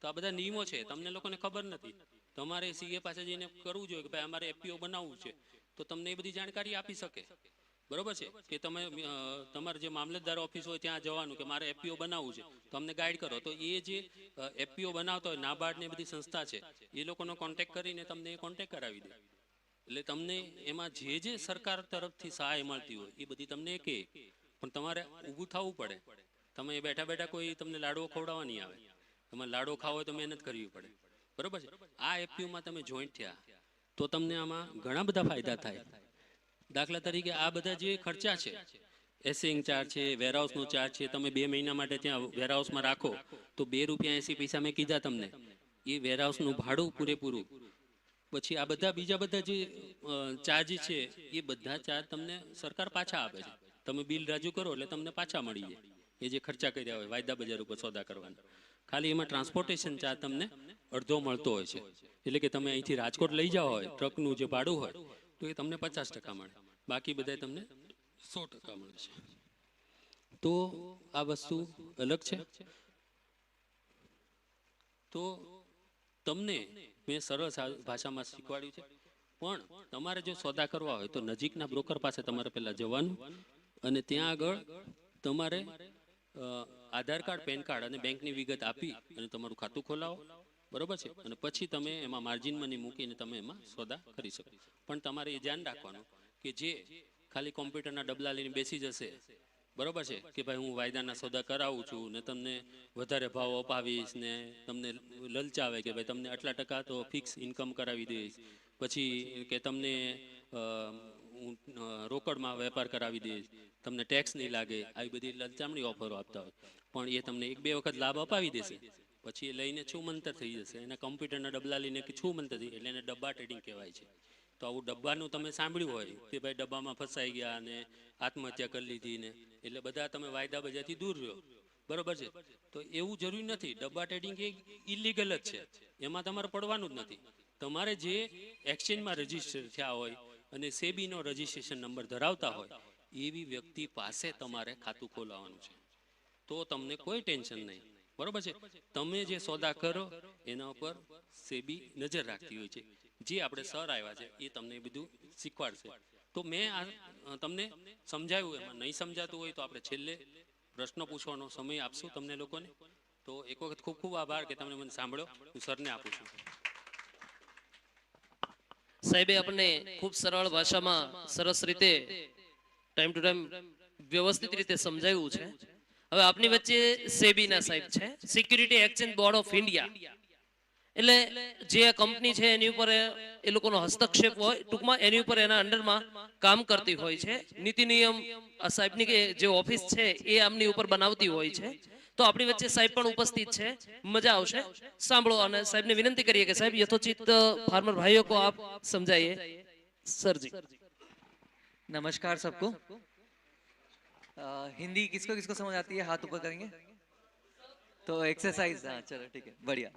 તો આ બધા નિયમો છે, તમને લોકોને ખબર નથી. તમારે સીએ પાસે જઈને કરવું જોઈએ કે ભાઈ અમારે એફપીઓ બનાવવું છે, તો તમને એ બધી જાણકારી આપી શકે. બરોબર છે. કે તમે તમારે જે મામલતદાર ઓફિસ હોય ત્યાં જવાનું કે મારે એફપીઓ બનાવવું છે, તો અમને ગાઈડ કરો. તો એ જે એફપીઓ બનાવતા હોય, નાબાર્ડ ને બધી સંસ્થા છે, એ લોકોનો કોન્ટેક્ટ કરીને તમને એ કોન્ટેક્ટ કરાવી દે. એટલે તમને એમાં જે જે સરકાર તરફથી સહાય મળતી હોય એ બધી તમને કે, પણ તમારે ઊભું થવું પડે. તમે બેઠા બેઠા કોઈ તમને લાડવો ખવડાવવા નહીં આવે. તમારે લાડવો ખાવો હોય તો મહેનત કરવી પડે. બરોબર છે. આ એફપીઓમાં તમે જોઈન્ટ થયા તો તમને આમાં ઘણા બધા ફાયદા થાય. દાખલા તરીકે આ બધા જે ખર્ચા છે, એસિંગ ચાર્જ છે, વેરહાઉસનો ચાર્જ છે, તમે 2 મહિના માટે ત્યાં વેરહાઉસમાં રાખો તો 2 રૂપિયા 80 પૈસા મેં કીધા તમને, એ વેરહાઉસનું ભાડું પૂરેપૂરું. પછી આ બધા બીજા બધા જે ચાર્જ છે એ બધા ચાર્જ તમને સરકાર પાછા આપે છે. તમે બિલ રજૂ કરો એટલે તમને પાછા મળી જાય એ જે ખર્ચા કર્યા હોય વાયદા બજાર ઉપર સોદા કરવાના. ખાલી એમાં ટ્રાન્સપોર્ટેશન ચાર્જ તમને અડધો મળતો હોય છે. એટલે કે તમે અહીંથી રાજકોટ લઈ જાઓ હોય, ટ્રકનું જે ભાડું હોય, તો એ તમને 50% મળે, બાકી બધા તમને 100% મળે છે. તો આ વસ્તુ અલગ છે. તો તમને મેં સરળ ભાષામાં શીખવાડ્યું છે. પણ તમારે જો સોદા કરવા હોય તો નજીકના બ્રોકર પાસે તમારે પહેલા જવાનું, અને ત્યાં આગળ તમારે આધાર કાર્ડ, પેન કાર્ડ અને બેંકની વિગત આપી અને તમારું ખાતું ખોલાવો. બરોબર છે. અને પછી તમે એમાં માર્જિન મની મૂકીને તમે એમાં સોદા કરી શકો. પણ તમારે એ ધ્યાન રાખવાનું કે જે ખાલી કોમ્પ્યુટરના ડબલા લઈને બેસી જશે, બરોબર છે, કે ભાઈ હું વાયદાના સોદા કરાવું છું ને તમને વધારે ભાવ અપાવીશ ને તમને લલચાવે કે ભાઈ તમને આટલા ટકા તો ફિક્સ ઇન્કમ કરાવી દઈશ, પછી કે તમને હું રોકડમાં વેપાર કરાવી દઈશ, તમને ટેક્સ નહીં લાગે, આવી બધી લલચામણી ઓફરો આપતા હોય. પણ એ તમને 1-2 વખત લાભ અપાવી દેશે, પછી એ લઈને છું મંતર થઈ જશે, એના કમ્પ્યુટરના ડબલા લઈને કે છું મંતર થઈ, એટલે એને ડબ્બા ટ્રેડિંગ કહેવાય છે. તો આવું ડબ્બાનું તમે સાંભળ્યું હોય કે ભાઈ ડબ્બામાં ફસાઈ ગયા અને આત્મહત્યા કરી લીધી ને, એટલે બધા તમે વાયદા બજારથી દૂર રહ્યો, બરોબર છે. તો એવું જરૂરી નથી, ડબ્બા ટ્રેડિંગ એ ઇલીગલ જ છે, એમાં તમારે પડવાનું જ નથી. તમારે જે એક્સચેન્જમાં રજીસ્ટર થયા હોય અને સેબીનો રજીસ્ટ્રેશન નંબર ધરાવતા હોય એવી વ્યક્તિ પાસે તમારે ખાતું ખોલાવવાનું છે, તો તમને કોઈ ટેન્શન નહીં, બરોબર છે. તમે જે સોદા કરો એના ઉપર સેબી નજર રાખતી હોય છે. જે આપણે સર આવ્યા છે એ તમને એ બધું શીખવાડશે. તો મેં આ તમને સમજાવ્યું, એમાં નહીં સમજાતું હોય તો આપણે છેલ્લે પ્રશ્ન પૂછવાનો સમય આપશું તમને લોકોને. તો એક વખત ખૂબ ખૂબ આભાર કે તમે મને સાંભળ્યો. હું સરને આપું છું. સાહેબે આપણને ખૂબ સરળ ભાષામાં સરસ રીતે ટાઈમ ટુ ટાઈમ વ્યવસ્થિત રીતે સમજાવ્યું છે. હવે આપની વચ્ચે સેબીના સાહેબ છે, security exchange board of India. એટલે જે કંપની છે એની ઉપર એ લોકોનો હસ્તક્ષેપ હોય, ટૂંકમાં એની ઉપર એના અંડરમાં કામ કરતી હોય છે. નીતિ નિયમ આ સાહેબની કે જે ઓફિસ છે એ આમની ઉપર બનાવતી હોય છે. તો આપણી વચ્ચે સાહેબ પણ ઉપસ્થિત છે, મજા આવશે સાંભળો. અને સાહેબને વિનંતી કરીએ કે સાહેબ યથોચિત फार्मर भाइयों को आप समझाइए. सर जी नमस्कार सबको। हिंदी किसको किसको समझ आती है, हाथ ऊपर करेंगे तो एक्सरसाइज। हाँ चलो ठीक है, बढ़िया।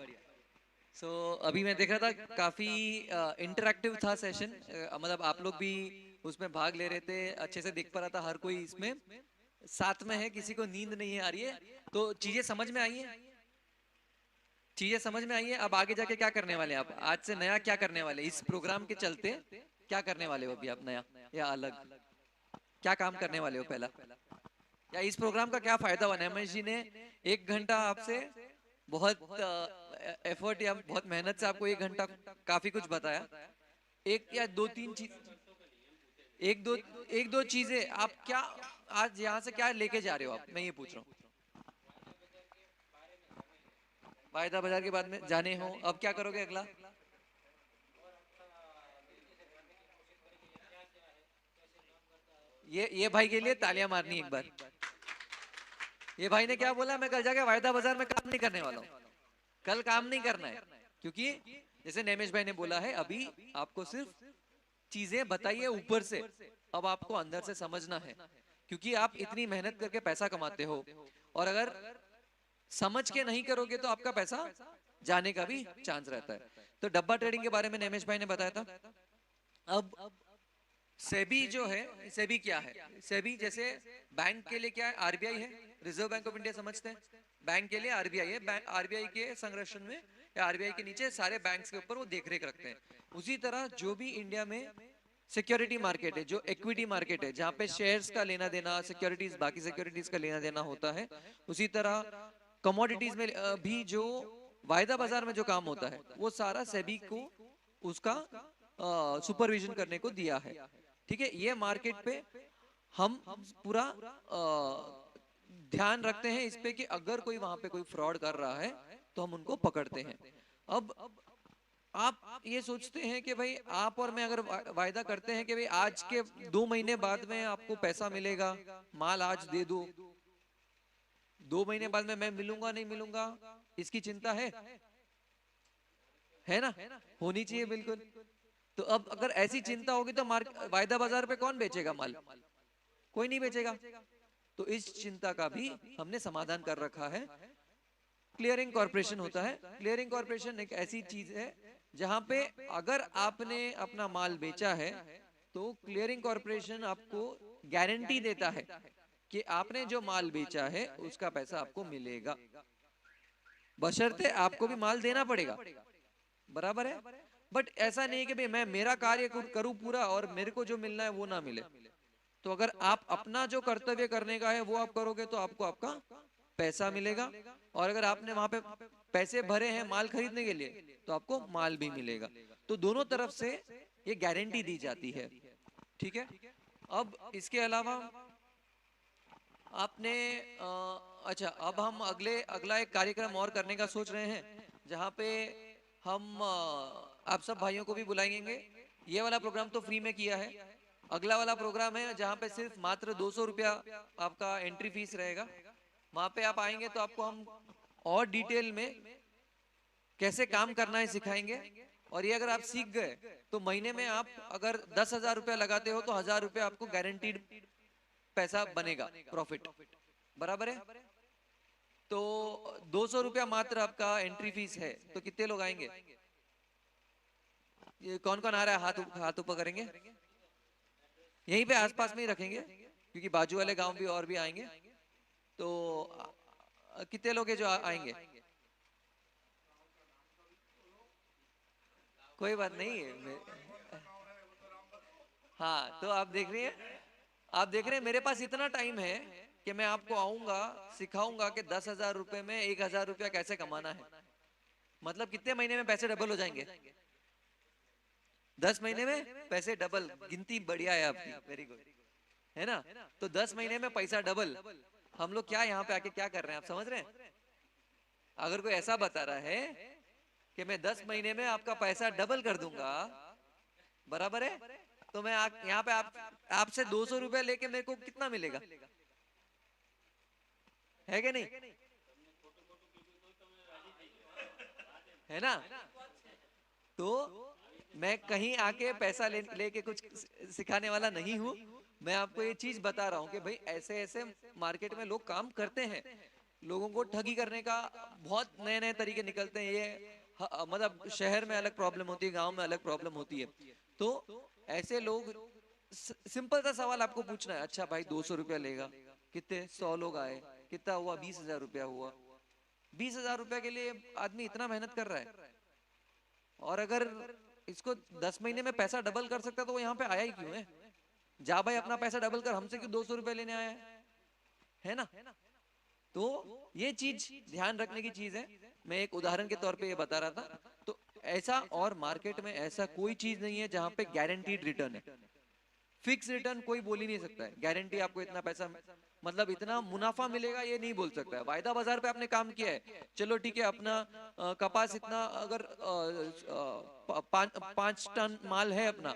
सो अभी मैं देख रहा था काफी इंटरैक्टिव था सेशन, मतलब आप लोग भी उसमें भाग ले रहे थे, अच्छे से देख पा रहा था हर कोई इसमें साथ में है, किसी को नींद नहीं आ रही है। तो चीजें समझ में आई है, चीजें समझ में आई है। अब आगे जाके क्या करने वाले हैं आप, आज से नया क्या करने वाले इस प्रोग्राम के चलते, क्या करने वाले हो अभी आप नया या अलग, क्या काम करने वाले हो पहला, या इस प्रोग्राम का क्या फायदा हुआ। नेमेश जी ने 1 घंटा आपसे बहुत एफर्ट या बहुत मेहनत से आपको 1 घंटा काफी कुछ बताया। एक या दो तीन चीज, एक दो चीजें आप क्या आज यहाँ से क्या लेके जा रहे हो आप, मैं ये पूछ रहा हूँ। वायदा बाजार के बाद में जाने हो, अब क्या करोगे अगला। ये भाई के लिए तालियां मारनी एक बार। ये भाई ने क्या बोला, मैं कल जाके वायदा बाजार में काम नहीं करने वाला हूँ, कल काम नहीं करना है। क्योंकि जैसे नेमेश भाई ने बोला है, अभी आपको सिर्फ चीजें बताइए ऊपर से, अब आपको अंदर से समझना है। क्योंकि आप इतनी मेहनत करके पैसा कमाते हो, और अगर समझ के नहीं करोगे तो आपका पैसा जाने का भी चांस रहता है। तो डब्बा ट्रेडिंग के बारे में नेमेश भाई ने बताया था। अब सेबी जो है, सेबी क्या है, सेबी जैसे बैंक के लिए क्या है, आरबीआई है, रिजर्व बैंक ऑफ इंडिया समझते हैं। बैंक के लिए आरबीआई है, आरबीआई के संरक्षण में या आरबीआई के नीचे सारे बैंक्स के ऊपर वो देखरेख रखते हैं। उसी तरह जो भी इंडिया में सिक्योरिटी मार्केट है, जो इक्विटी मार्केट है, जहाँ पे शेयर्स का लेना देना, सिक्योरिटीज, बाकी सिक्योरिटीज का लेना देना होता है, उसी तरह कमोडिटीज में भी जो वायदा बाजार में जो काम होता है वो सारा सेबी को उसका सुपरविजन करने को दिया है। ठीक है, ये मार्केट पे हम पूरा ध्यान रखते हैं इस पे कि अगर कोई वहां पे कोई फ्रॉड कर रहा है तो हम उनको पकड़ते हैं। अब आप ये सोचते हैं कि भाई आप और मैं अगर वायदा करते हैं कि भाई आज के 2 महीने बाद में आपको पैसा मिलेगा, माल आज दे दो, 2 महीने बाद में मैं मिलूंगा नहीं मिलूंगा, इसकी चिंता है ना, होनी चाहिए बिल्कुल। तो अब अगर ऐसी चिंता होगी तो वायदा बाजार पे कौन बेचेगा माल, कोई नहीं बेचेगा। तो इस चिंता का भी हमने समाधान कर रखा है। क्लियरिंग कॉर्पोरेशन होता है, क्लियरिंग कॉर्पोरेशन एक ऐसी चीज है जहां पे अगर आपने अपना माल बेचा है तो क्लियरिंग कॉर्पोरेशन आपको गारंटी देता है कि आपने जो माल बेचा है उसका पैसा आपको मिलेगा, बशर्ते आपको भी माल देना पड़ेगा, बराबर है। बट ऐसा नहीं कि भाई मैं मेरा कार्य करूं पूरा और मेरे को जो मिलना है वो ना मिले। तो अगर आप अपना जो कर्तव्य करने का है वो आप करोगे तो आपको आपका पैसा मिलेगा, और अगर आपने वहां पे पैसे भरे हैं माल खरीदने के लिए तो आपको माल भी मिलेगा। तो दोनों तरफ से ये गारंटी दी जाती है। ठीक है, अब इसके अलावा आपने अच्छा, अब हम अगला एक कार्यक्रम और करने का सोच रहे हैं जहाँ पे हम आप सब भाइयों को भी बुलाएंगे। ये वाला प्रोग्राम तो फ्री में किया है, अगला वाला प्रोग्राम है जहाँ पे सिर्फ मात्र 200 रुपया आपका एंट्री फीस रहेगा। वहां पे आप आएंगे तो आपको हम और डिटेल में कैसे काम करना है सिखाएंगे। और ये अगर आप सीख गए तो महीने में आप अगर 10,000 रुपया लगाते हो तो 1,000 रुपया आपको गारंटीड पैसा बनेगा, प्रॉफिट। बराबर है। तो 200 रुपया मात्र आपका एंट्री फीस है, तो कितने लोग आएंगे? ये कौन कौन आ रहा है? हाथ ऊपर करेंगे। यहीं पे आसपास में ही रखेंगे क्योंकि बाजू वाले गांव भी और भी आएंगे। तो कितने लोग हैं जो आएंगे? कोई बात नहीं है। हाँ, तो आप देख रहे हैं, मेरे पास इतना टाइम है कि मैं आपको आऊंगा, सिखाऊंगा कि 10,000 रुपए में 1,000 रुपया कैसे कमाना है। मतलब कितने महीने में पैसे डबल हो जाएंगे? 10 महीने में पैसे डबल। गिनती बढ़िया है आपकी, वेरी गुड, है ना? तो 10 महीने में पैसा डबल। हम लोग क्या यहाँ पे आके क्या कर रहे हैं, आप समझ रहे हैं? अगर कोई ऐसा बता रहा है कि मैं 10 महीने में आपका पैसा डबल कर दूंगा, बराबर है, तो मैं यहाँ पे आपसे 200 रुपया लेके मेरे को कितना मिलेगा? है कि नहीं? है ना? तो मैं कहीं आके पैसा लेके कुछ सिखाने वाला नहीं हूँ। मैं आपको ये चीज बता रहा हूँ कि भाई ऐसे ऐसे मार्केट में लोग काम करते हैं। लोगों को ठगी करने का बहुत नए नए तरीके निकलते हैं। ये मतलब शहर में अलग प्रॉब्लम होती है, गांव में अलग प्रॉब्लम होती है। तो ऐसे लोग, सिंपल सा सवाल आपको पूछना है, अच्छा भाई 200 रुपया लेगा, कितने 100 लोग आए, कितना हुआ? 20,000 रुपया हुआ। 20,000 रुपया के लिए आदमी इतना मेहनत कर रहा है, और अगर इसको 10 महीने में पैसा डबल कर सकता तो वो यहाँ पे आया ही क्यों है? जा भाई अपना पैसा डबल कर, हमसे क्यों 200 रुपए लेने आया है ना? तो ये चीज ध्यान रखने की चीज है। मैं एक उदाहरण के तौर पे ये बता रहा था। तो ऐसा, और मार्केट में ऐसा कोई चीज नहीं है जहां पे गारंटीड रिटर्न है। फिक्स रिटर्न कोई बोल ही नहीं सकता है। गारंटी आपको इतना पैसा, मतलब इतना मुनाफा मिलेगा, ये नहीं बोल सकता है। वायदा बाजार पे आपने काम किया है, चलो ठीक है, अपना कपास इतना अगर 5 टन माल है अपना,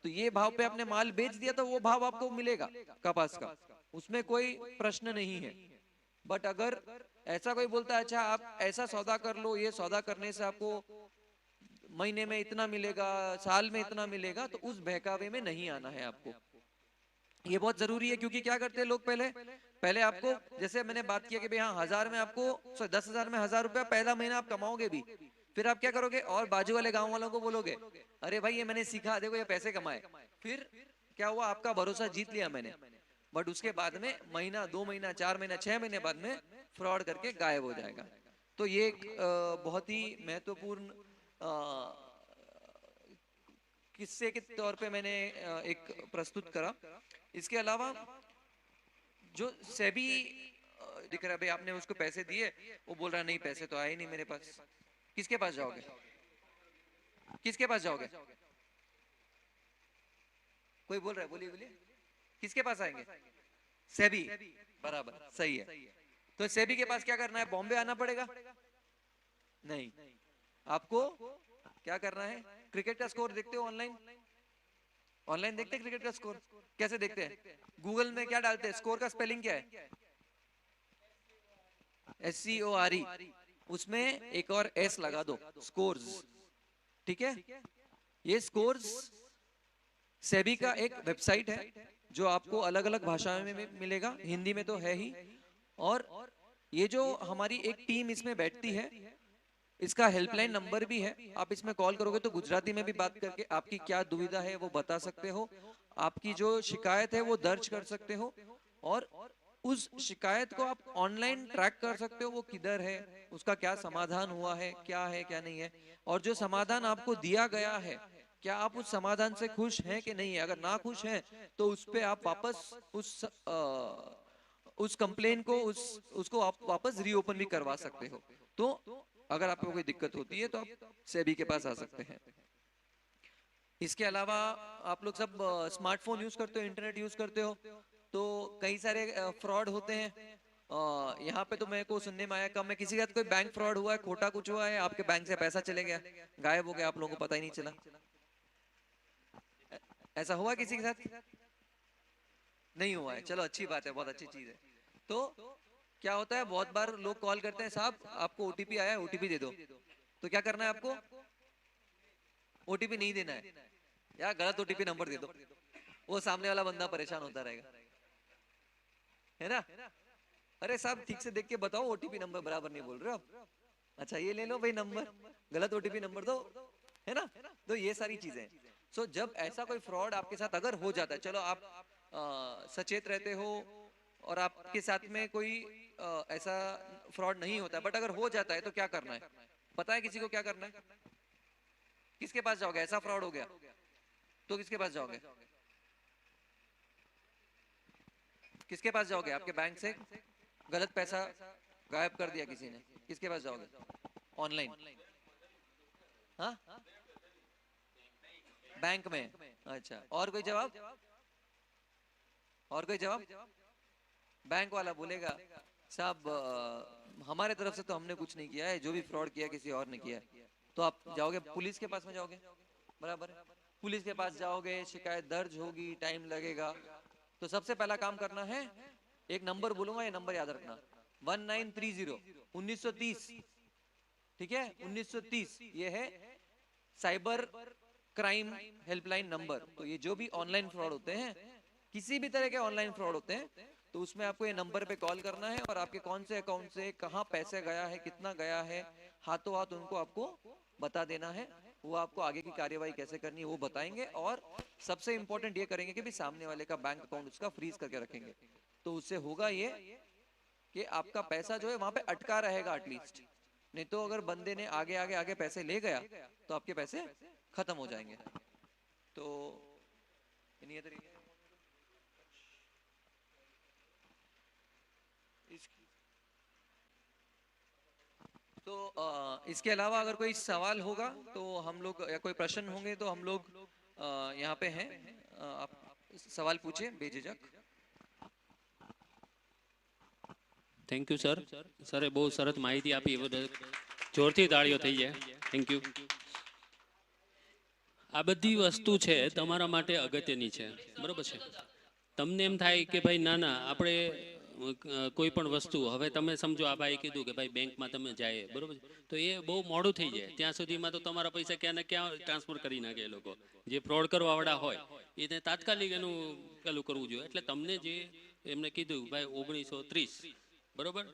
तो ये भाव पे आपने माल बेच दिया तो वो भाव आपको मिलेगा कपास का, उसमें कोई प्रश्न नहीं है। बट अगर ऐसा कोई बोलता है, अच्छा आप ऐसा सौदा कर लो, ये सौदा करने से आपको महीने में इतना मिलेगा, साल में इतना मिलेगा, तो उस बहकावे में नहीं आना है आपको। ये बहुत जरूरी है, क्योंकि क्या करते हैं लोग, पहले पहले आपको, जैसे मैंने बात किया कि भाई हाँ 1,000 में आपको 10,000 में 1,000 रुपया पहला महीना आप कमाओगे भी, फिर आप क्या करोगे? और बाजू वाले गांव वालों को बोलोगे, अरे भाई ये मैंने सीखा, देखो ये पैसे कमाए। फिर क्या हुआ? आपका भरोसा जीत लिया मैंने, बट उसके बाद में महीना, 2 महीना, 4 महीना, 6 महीने बाद में फ्रॉड करके गायब हो जाएगा। तो ये एक बहुत ही महत्वपूर्ण किस्से के तौर पे मैंने एक प्रस्तुत करा। इसके अलावा जो सेबी दिख रहा है, भाई आपने उसको पैसे दिए, वो बोल रहा नहीं पैसे तो आए नहीं मेरे पास। किसके पास जाओगे? किसके पास जाओगे? कोई बोल रहा है, बोलिए बोलिए, किसके पास आएंगे? सेबी, बराबर, सही है। तो सेबी के पास क्या करना है? बॉम्बे आना पड़ेगा? नहीं, आपको क्या करना है? क्रिकेट का स्कोर देखते हो ऑनलाइन? ऑनलाइन देखते हैं क्रिकेट का स्कोर? कैसे देखते हैं? गूगल में क्या डालते हैं? स्कोर का स्पेलिंग क्या है? SCORE, उसमें एक और S लगा दो, स्कोर्स। ठीक है? ये स्कोर्स सेबी का एक वेबसाइट है जो आपको अलग अलग भाषाओं में मिलेगा, हिंदी में तो है ही। और ये जो हमारी एक टीम इसमें बैठती है, इसका हेल्पलाइन नंबर भी है। आप इसमें कॉल करोगे तो गुजराती में भी बात करके आपकी क्या दुविधा है वो बता सकते हो, आपकी जो शिकायत है वो दर्ज कर सकते हो, और उस शिकायत को आप ऑनलाइन ट्रैक कर सकते हो, वो किधर है, उसका क्या समाधान हुआ है क्या नहीं है। और जो समाधान आपको दिया गया है, क्या आप उस समाधान से खुश हैं कि नहीं है? अगर ना खुश हैं तो उस पे आप वापस उस कंप्लेन को, उसको आप वापस रीओपन भी करवा सकते हो। तो अगर आपको कोई दिक्कत होती है तो आप सेबी के पास आ सकते हैं। इसके अलावा आप लोग सब स्मार्टफोन यूज करते हो, इंटरनेट यूज करते हो, तो कई सारे फ्रॉड होते हैं। यहाँ पे तो मेरे को सुनने में आया, कम में किसी के साथ कोई बैंक फ्रॉड हुआ है, खोटा कुछ हुआ है, आपके बैंक से पैसा चले गया, गायब हो गया, आप लोगों को पता ही नहीं चला। ऐसा हुआ किसी के साथ? नहीं हुआ है, चलो अच्छी बात है, बहुत अच्छी चीज है। तो क्या होता है, बहुत बार लोग कॉल करते हैं, साहब आपको ओटीपी आया है, ओटीपी दे दो। तो क्या करना है आपको, ओटीपी नहीं देना है, या गलत ओटीपी नंबर दे दो, वो सामने वाला बंदा परेशान होता रहेगा, है ना। अरे साहब ठीक से देख के बताओ, ओटीपी नंबर बराबर नहीं बोल रहे हो आप, अच्छा ये ले लो भाई नंबर, गलत ओटीपी नंबर दो, है ना। तो ये सारी चीजें, सो जब ऐसा कोई फ्रॉड आपके साथ अगर हो जाता है, चलो आप सचेत रहते हो और आपके साथ में कोई ऐसा फ्रॉड नहीं होता, बट अगर हो जाता है तो क्या करना है, पता है किसी को क्या करना है, किसके पास जाओगे, ऐसा फ्रॉड हो गया तो किसके पास जाओगे, किसके पास जाओगे, आपके बैंक से गलत पैसा गायब कर दिया किसी ने, किसके पास जाओगे, ऑनलाइन, हाँ बैंक में, अच्छा और कोई जवाब, और कोई जवाब, बैंक वाला बोलेगा साहब हमारे तरफ से तो हमने कुछ नहीं किया है, जो भी फ्रॉड किया किसी और ने किया है। तो आप जाओगे पुलिस के पास में जाओगे, बराबर है, पुलिस के पास जाओगे, शिकायत दर्ज होगी, टाइम लगेगा। तो सबसे पहला काम करना है, एक नंबर बोलूंगा, ये नंबर याद रखना, 1930 1930, ठीक है 1930, ये है साइबर क्राइम हेल्पलाइन नंबर। तो ये जो भी ऑनलाइन फ्रॉड होते हैं, किसी भी तरह के ऑनलाइन फ्रॉड होते हैं, तो उसमें आपको ये नंबर पे कॉल करना है और आपके कौन से अकाउंट से कहाँ पैसे गया है, कितना गया है, हाथों हाथ उनको आपको बता देना है। वो आपको आगे की कार्यवाही कैसे करनी है वो बताएंगे, और सबसे इंपॉर्टेंट ये करेंगे कि भी सामने वाले का बैंक अकाउंट उसका फ्रीज करके रखेंगे। तो उससे होगा ये कि आपका पैसा जो है वहां पे अटका रहेगा एटलीस्ट, नहीं तो अगर बंदे ने आगे आगे आगे पैसे ले गया तो आपके पैसे खत्म हो जाएंगे। तो इन्हीं तरीके तो इसके अलावा अगर कोई सवाल होगा तो हम लोग, या कोई प्रश्न होंगे तो हम लोग यहाँ पे हैं, आप सवाल पूछिए बेझिझक। Thank you sir. સરે બહુ સરસ માહિતી આપી, એ બદલ જોરથી તાળીઓ થઈ જાય. Thank you. આ બધી વસ્તુ છે તમારા માટે અગત્યની છે, બરોબર છે. તમને એમ થાય કે ભાઈ ના ના આપણે કોઈ પણ વસ્તુ, હવે તમે સમજો આ ભાઈ કીધું કે ભાઈ બેંકમાં તમે જાય, બરોબર છે, તો એ બહુ મોડું થઈ જાય, ત્યાં સુધીમાં તો તમારા પૈસા ક્યાં ને ક્યાં ટ્રાન્સફર કરી નાખે એ લોકો, જે ફ્રોડ કરવાવાળા હોય એને તાત્કાલિક એનું પેલું કરવું જોઈએ. એટલે તમને જે એમને કીધું ભાઈ 1930, બરોબર,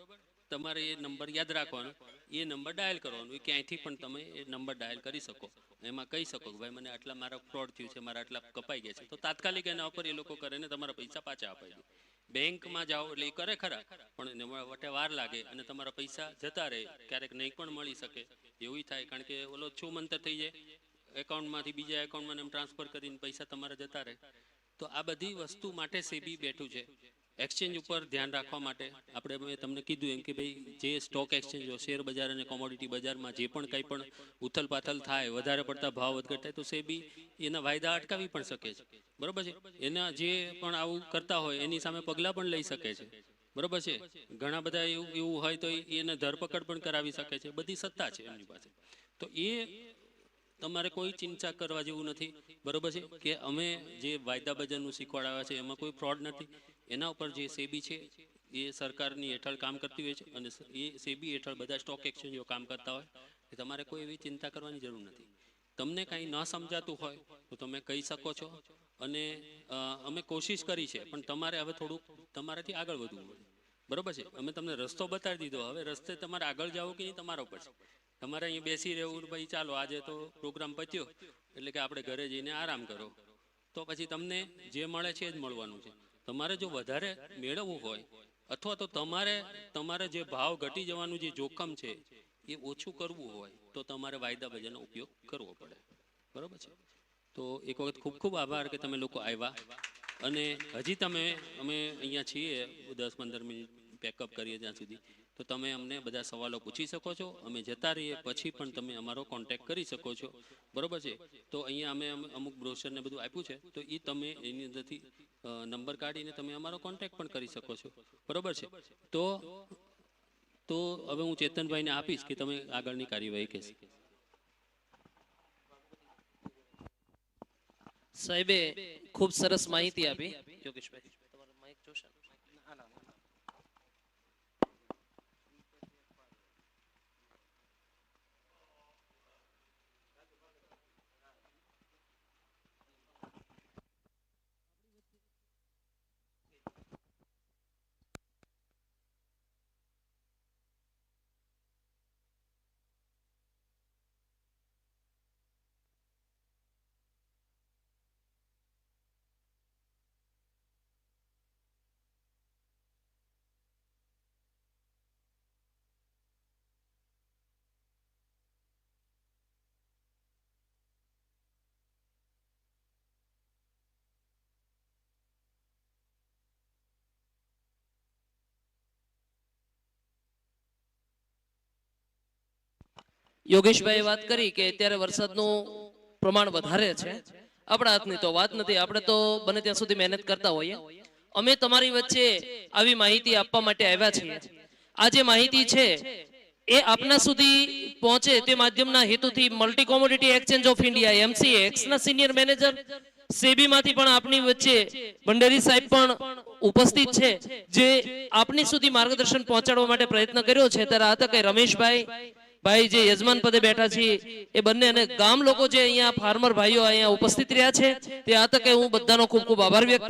તમારે એ નંબર યાદ રાખવાનો, એ નંબર ડાયલ કરવાનો, એ ક્યાંયથી પણ તમે એ નંબર ડાયલ કરી શકો, એમાં કહી શકો કે ભાઈ મને આટલા મારા ફ્રોડ થયું છે, મારા આટલા કપાઈ ગયા છે, તો તાત્કાલિક એના ઉપર એ લોકો કરે ને તમારા પૈસા પાછા અપાઈ દે. બેંકમાં જાઓ એટલે એ કરે ખરા, પણ વટે વાર લાગે અને તમારા પૈસા જતા રહે, ક્યારેક નહીં પણ મળી શકે એવું થાય, કારણ કે ઓલો છું મંતર થઈ જાય, એકાઉન્ટમાંથી બીજા એકાઉન્ટમાં એમ ટ્રાન્સફર કરીને પૈસા તમારા જતા રહે. તો આ બધી વસ્તુ માટે સેબી બેઠું છે. એક્સચેન્જ ઉપર ધ્યાન રાખવા માટે આપણે મેં તમને કીધું એમ કે ભાઈ જે સ્ટોક એક્સચેન્જો, શેર બજાર અને કોમોડિટી બજારમાં જે પણ કંઈ પણ ઉથલ પાથલ થાય, વધારે પડતા ભાવ વધઘટ થાય, તો સેબી એના વાયદા અટકાવી પણ શકે છે, બરોબર છે. એના જે પણ આવું કરતા હોય એની સામે પગલાં પણ લઈ શકે છે, બરોબર છે. ઘણા બધા એવું હોય તો એને ધરપકડ પણ કરાવી શકે છે, બધી સત્તા છે એમની પાસે. તો એ તમારે કોઈ ચિંતા કરવા જેવું નથી, બરોબર છે, કે અમે જે વાયદા બજારનું શીખવાડાવ્યા છે એમાં કોઈ ફ્રોડ નથી. એના ઉપર જે સેબી છે એ સરકારની હેઠળ કામ કરતી હોય છે, અને એ સેબી હેઠળ બધા સ્ટોક એક્સચેન્જો કામ કરતા હોય, એ તમારે કોઈ એવી ચિંતા કરવાની જરૂર નથી. તમને કાંઈ ન સમજાતું હોય તો તમે કહી શકો છો, અને અમે કોશિશ કરી છે, પણ તમારે હવે થોડુંક તમારાથી આગળ વધવું પડે, બરોબર છે. અમે તમને રસ્તો બતાવી દીધો, હવે રસ્તે તમારે આગળ જવું કે નહીં તમારા ઉપર છે. તમારે અહીં બેસી રહેવું, ભાઈ ચાલો આજે તો પ્રોગ્રામ પત્યો એટલે કે આપણે ઘરે જઈને આરામ કરો, તો પછી તમને જે મળે છે એ જ મળવાનું છે. તમારે જો વધારે મેળવવું હોય, અથવા તો તમારે જે ભાવ ઘટી જવાનું જે જોખમ છે એ ઓછું કરવું હોય, તો તમારે વાયદા બજારનો ઉપયોગ કરવો પડે, બરોબર છે. તો એક વખત ખૂબ ખૂબ આભાર કે તમે લોકો આવ્યા, અને હજી અમે અહીંયા છીએ 10-15 મિનિટ પેકઅપ કરીએ ત્યાં સુધી, તો તમે અમને બધા સવાલો પૂછી શકો છો. અમે જતા રહીએ પછી પણ તમે અમારો કોન્ટેક્ટ કરી શકો છો, બરોબર છે. તો અહીંયા અમે અમુક બ્રોશર ને બધું આપ્યું છે, તો એ તમે એની અંદરથી નંબર કાઢીને તમે અમારો કોન્ટેક્ટ પણ કરી શકો છો, બરોબર છે. તો હવે હું ચેતનભાઈને આપીશ કે તમે આગળની કાર્યવાહી કહેશો. સાહેબે ખૂબ સરસ માહિતી આપી. યોગેશભાઈ તમારો માઇક જોશે. યોગેશભાઈએ વાત કરી કે અત્યારે વરસાદનું પ્રમાણ વધારે છે. આપણા હાથની તો વાત નથી, આપણે તો બને ત્યાં સુધી મહેનત કરતા હોઈએ. અમે તમારી વચ્ચે આવી માહિતી આપવા માટે આવ્યા છીએ. આ જે માહિતી છે એ આપના સુધી પહોંચે તે માધ્યમના હેતુથી multi commodity exchange of India MCX ના સિનિયર મેનેજર સેબીમાંથી પણ આપની વચ્ચે ભંડેરી સાહેબ પણ ઉપસ્થિત છે, જે આપની સુધી માર્ગદર્શન પહોંચાડવા માટે પ્રયત્ન કર્યો છે. ત્યારે આ તકે રમેશભાઈ ભાઈ જે યજમાન પદે બેઠા છે એ બંને અને ગામ લોકો જે અહીંયા ફાર્મર ભાઈઓ અહીંયા ઉપસ્થિત રહ્યા છે તે આ તકે હું બધાનો ખૂબ ખૂબ આભાર વ્યક્ત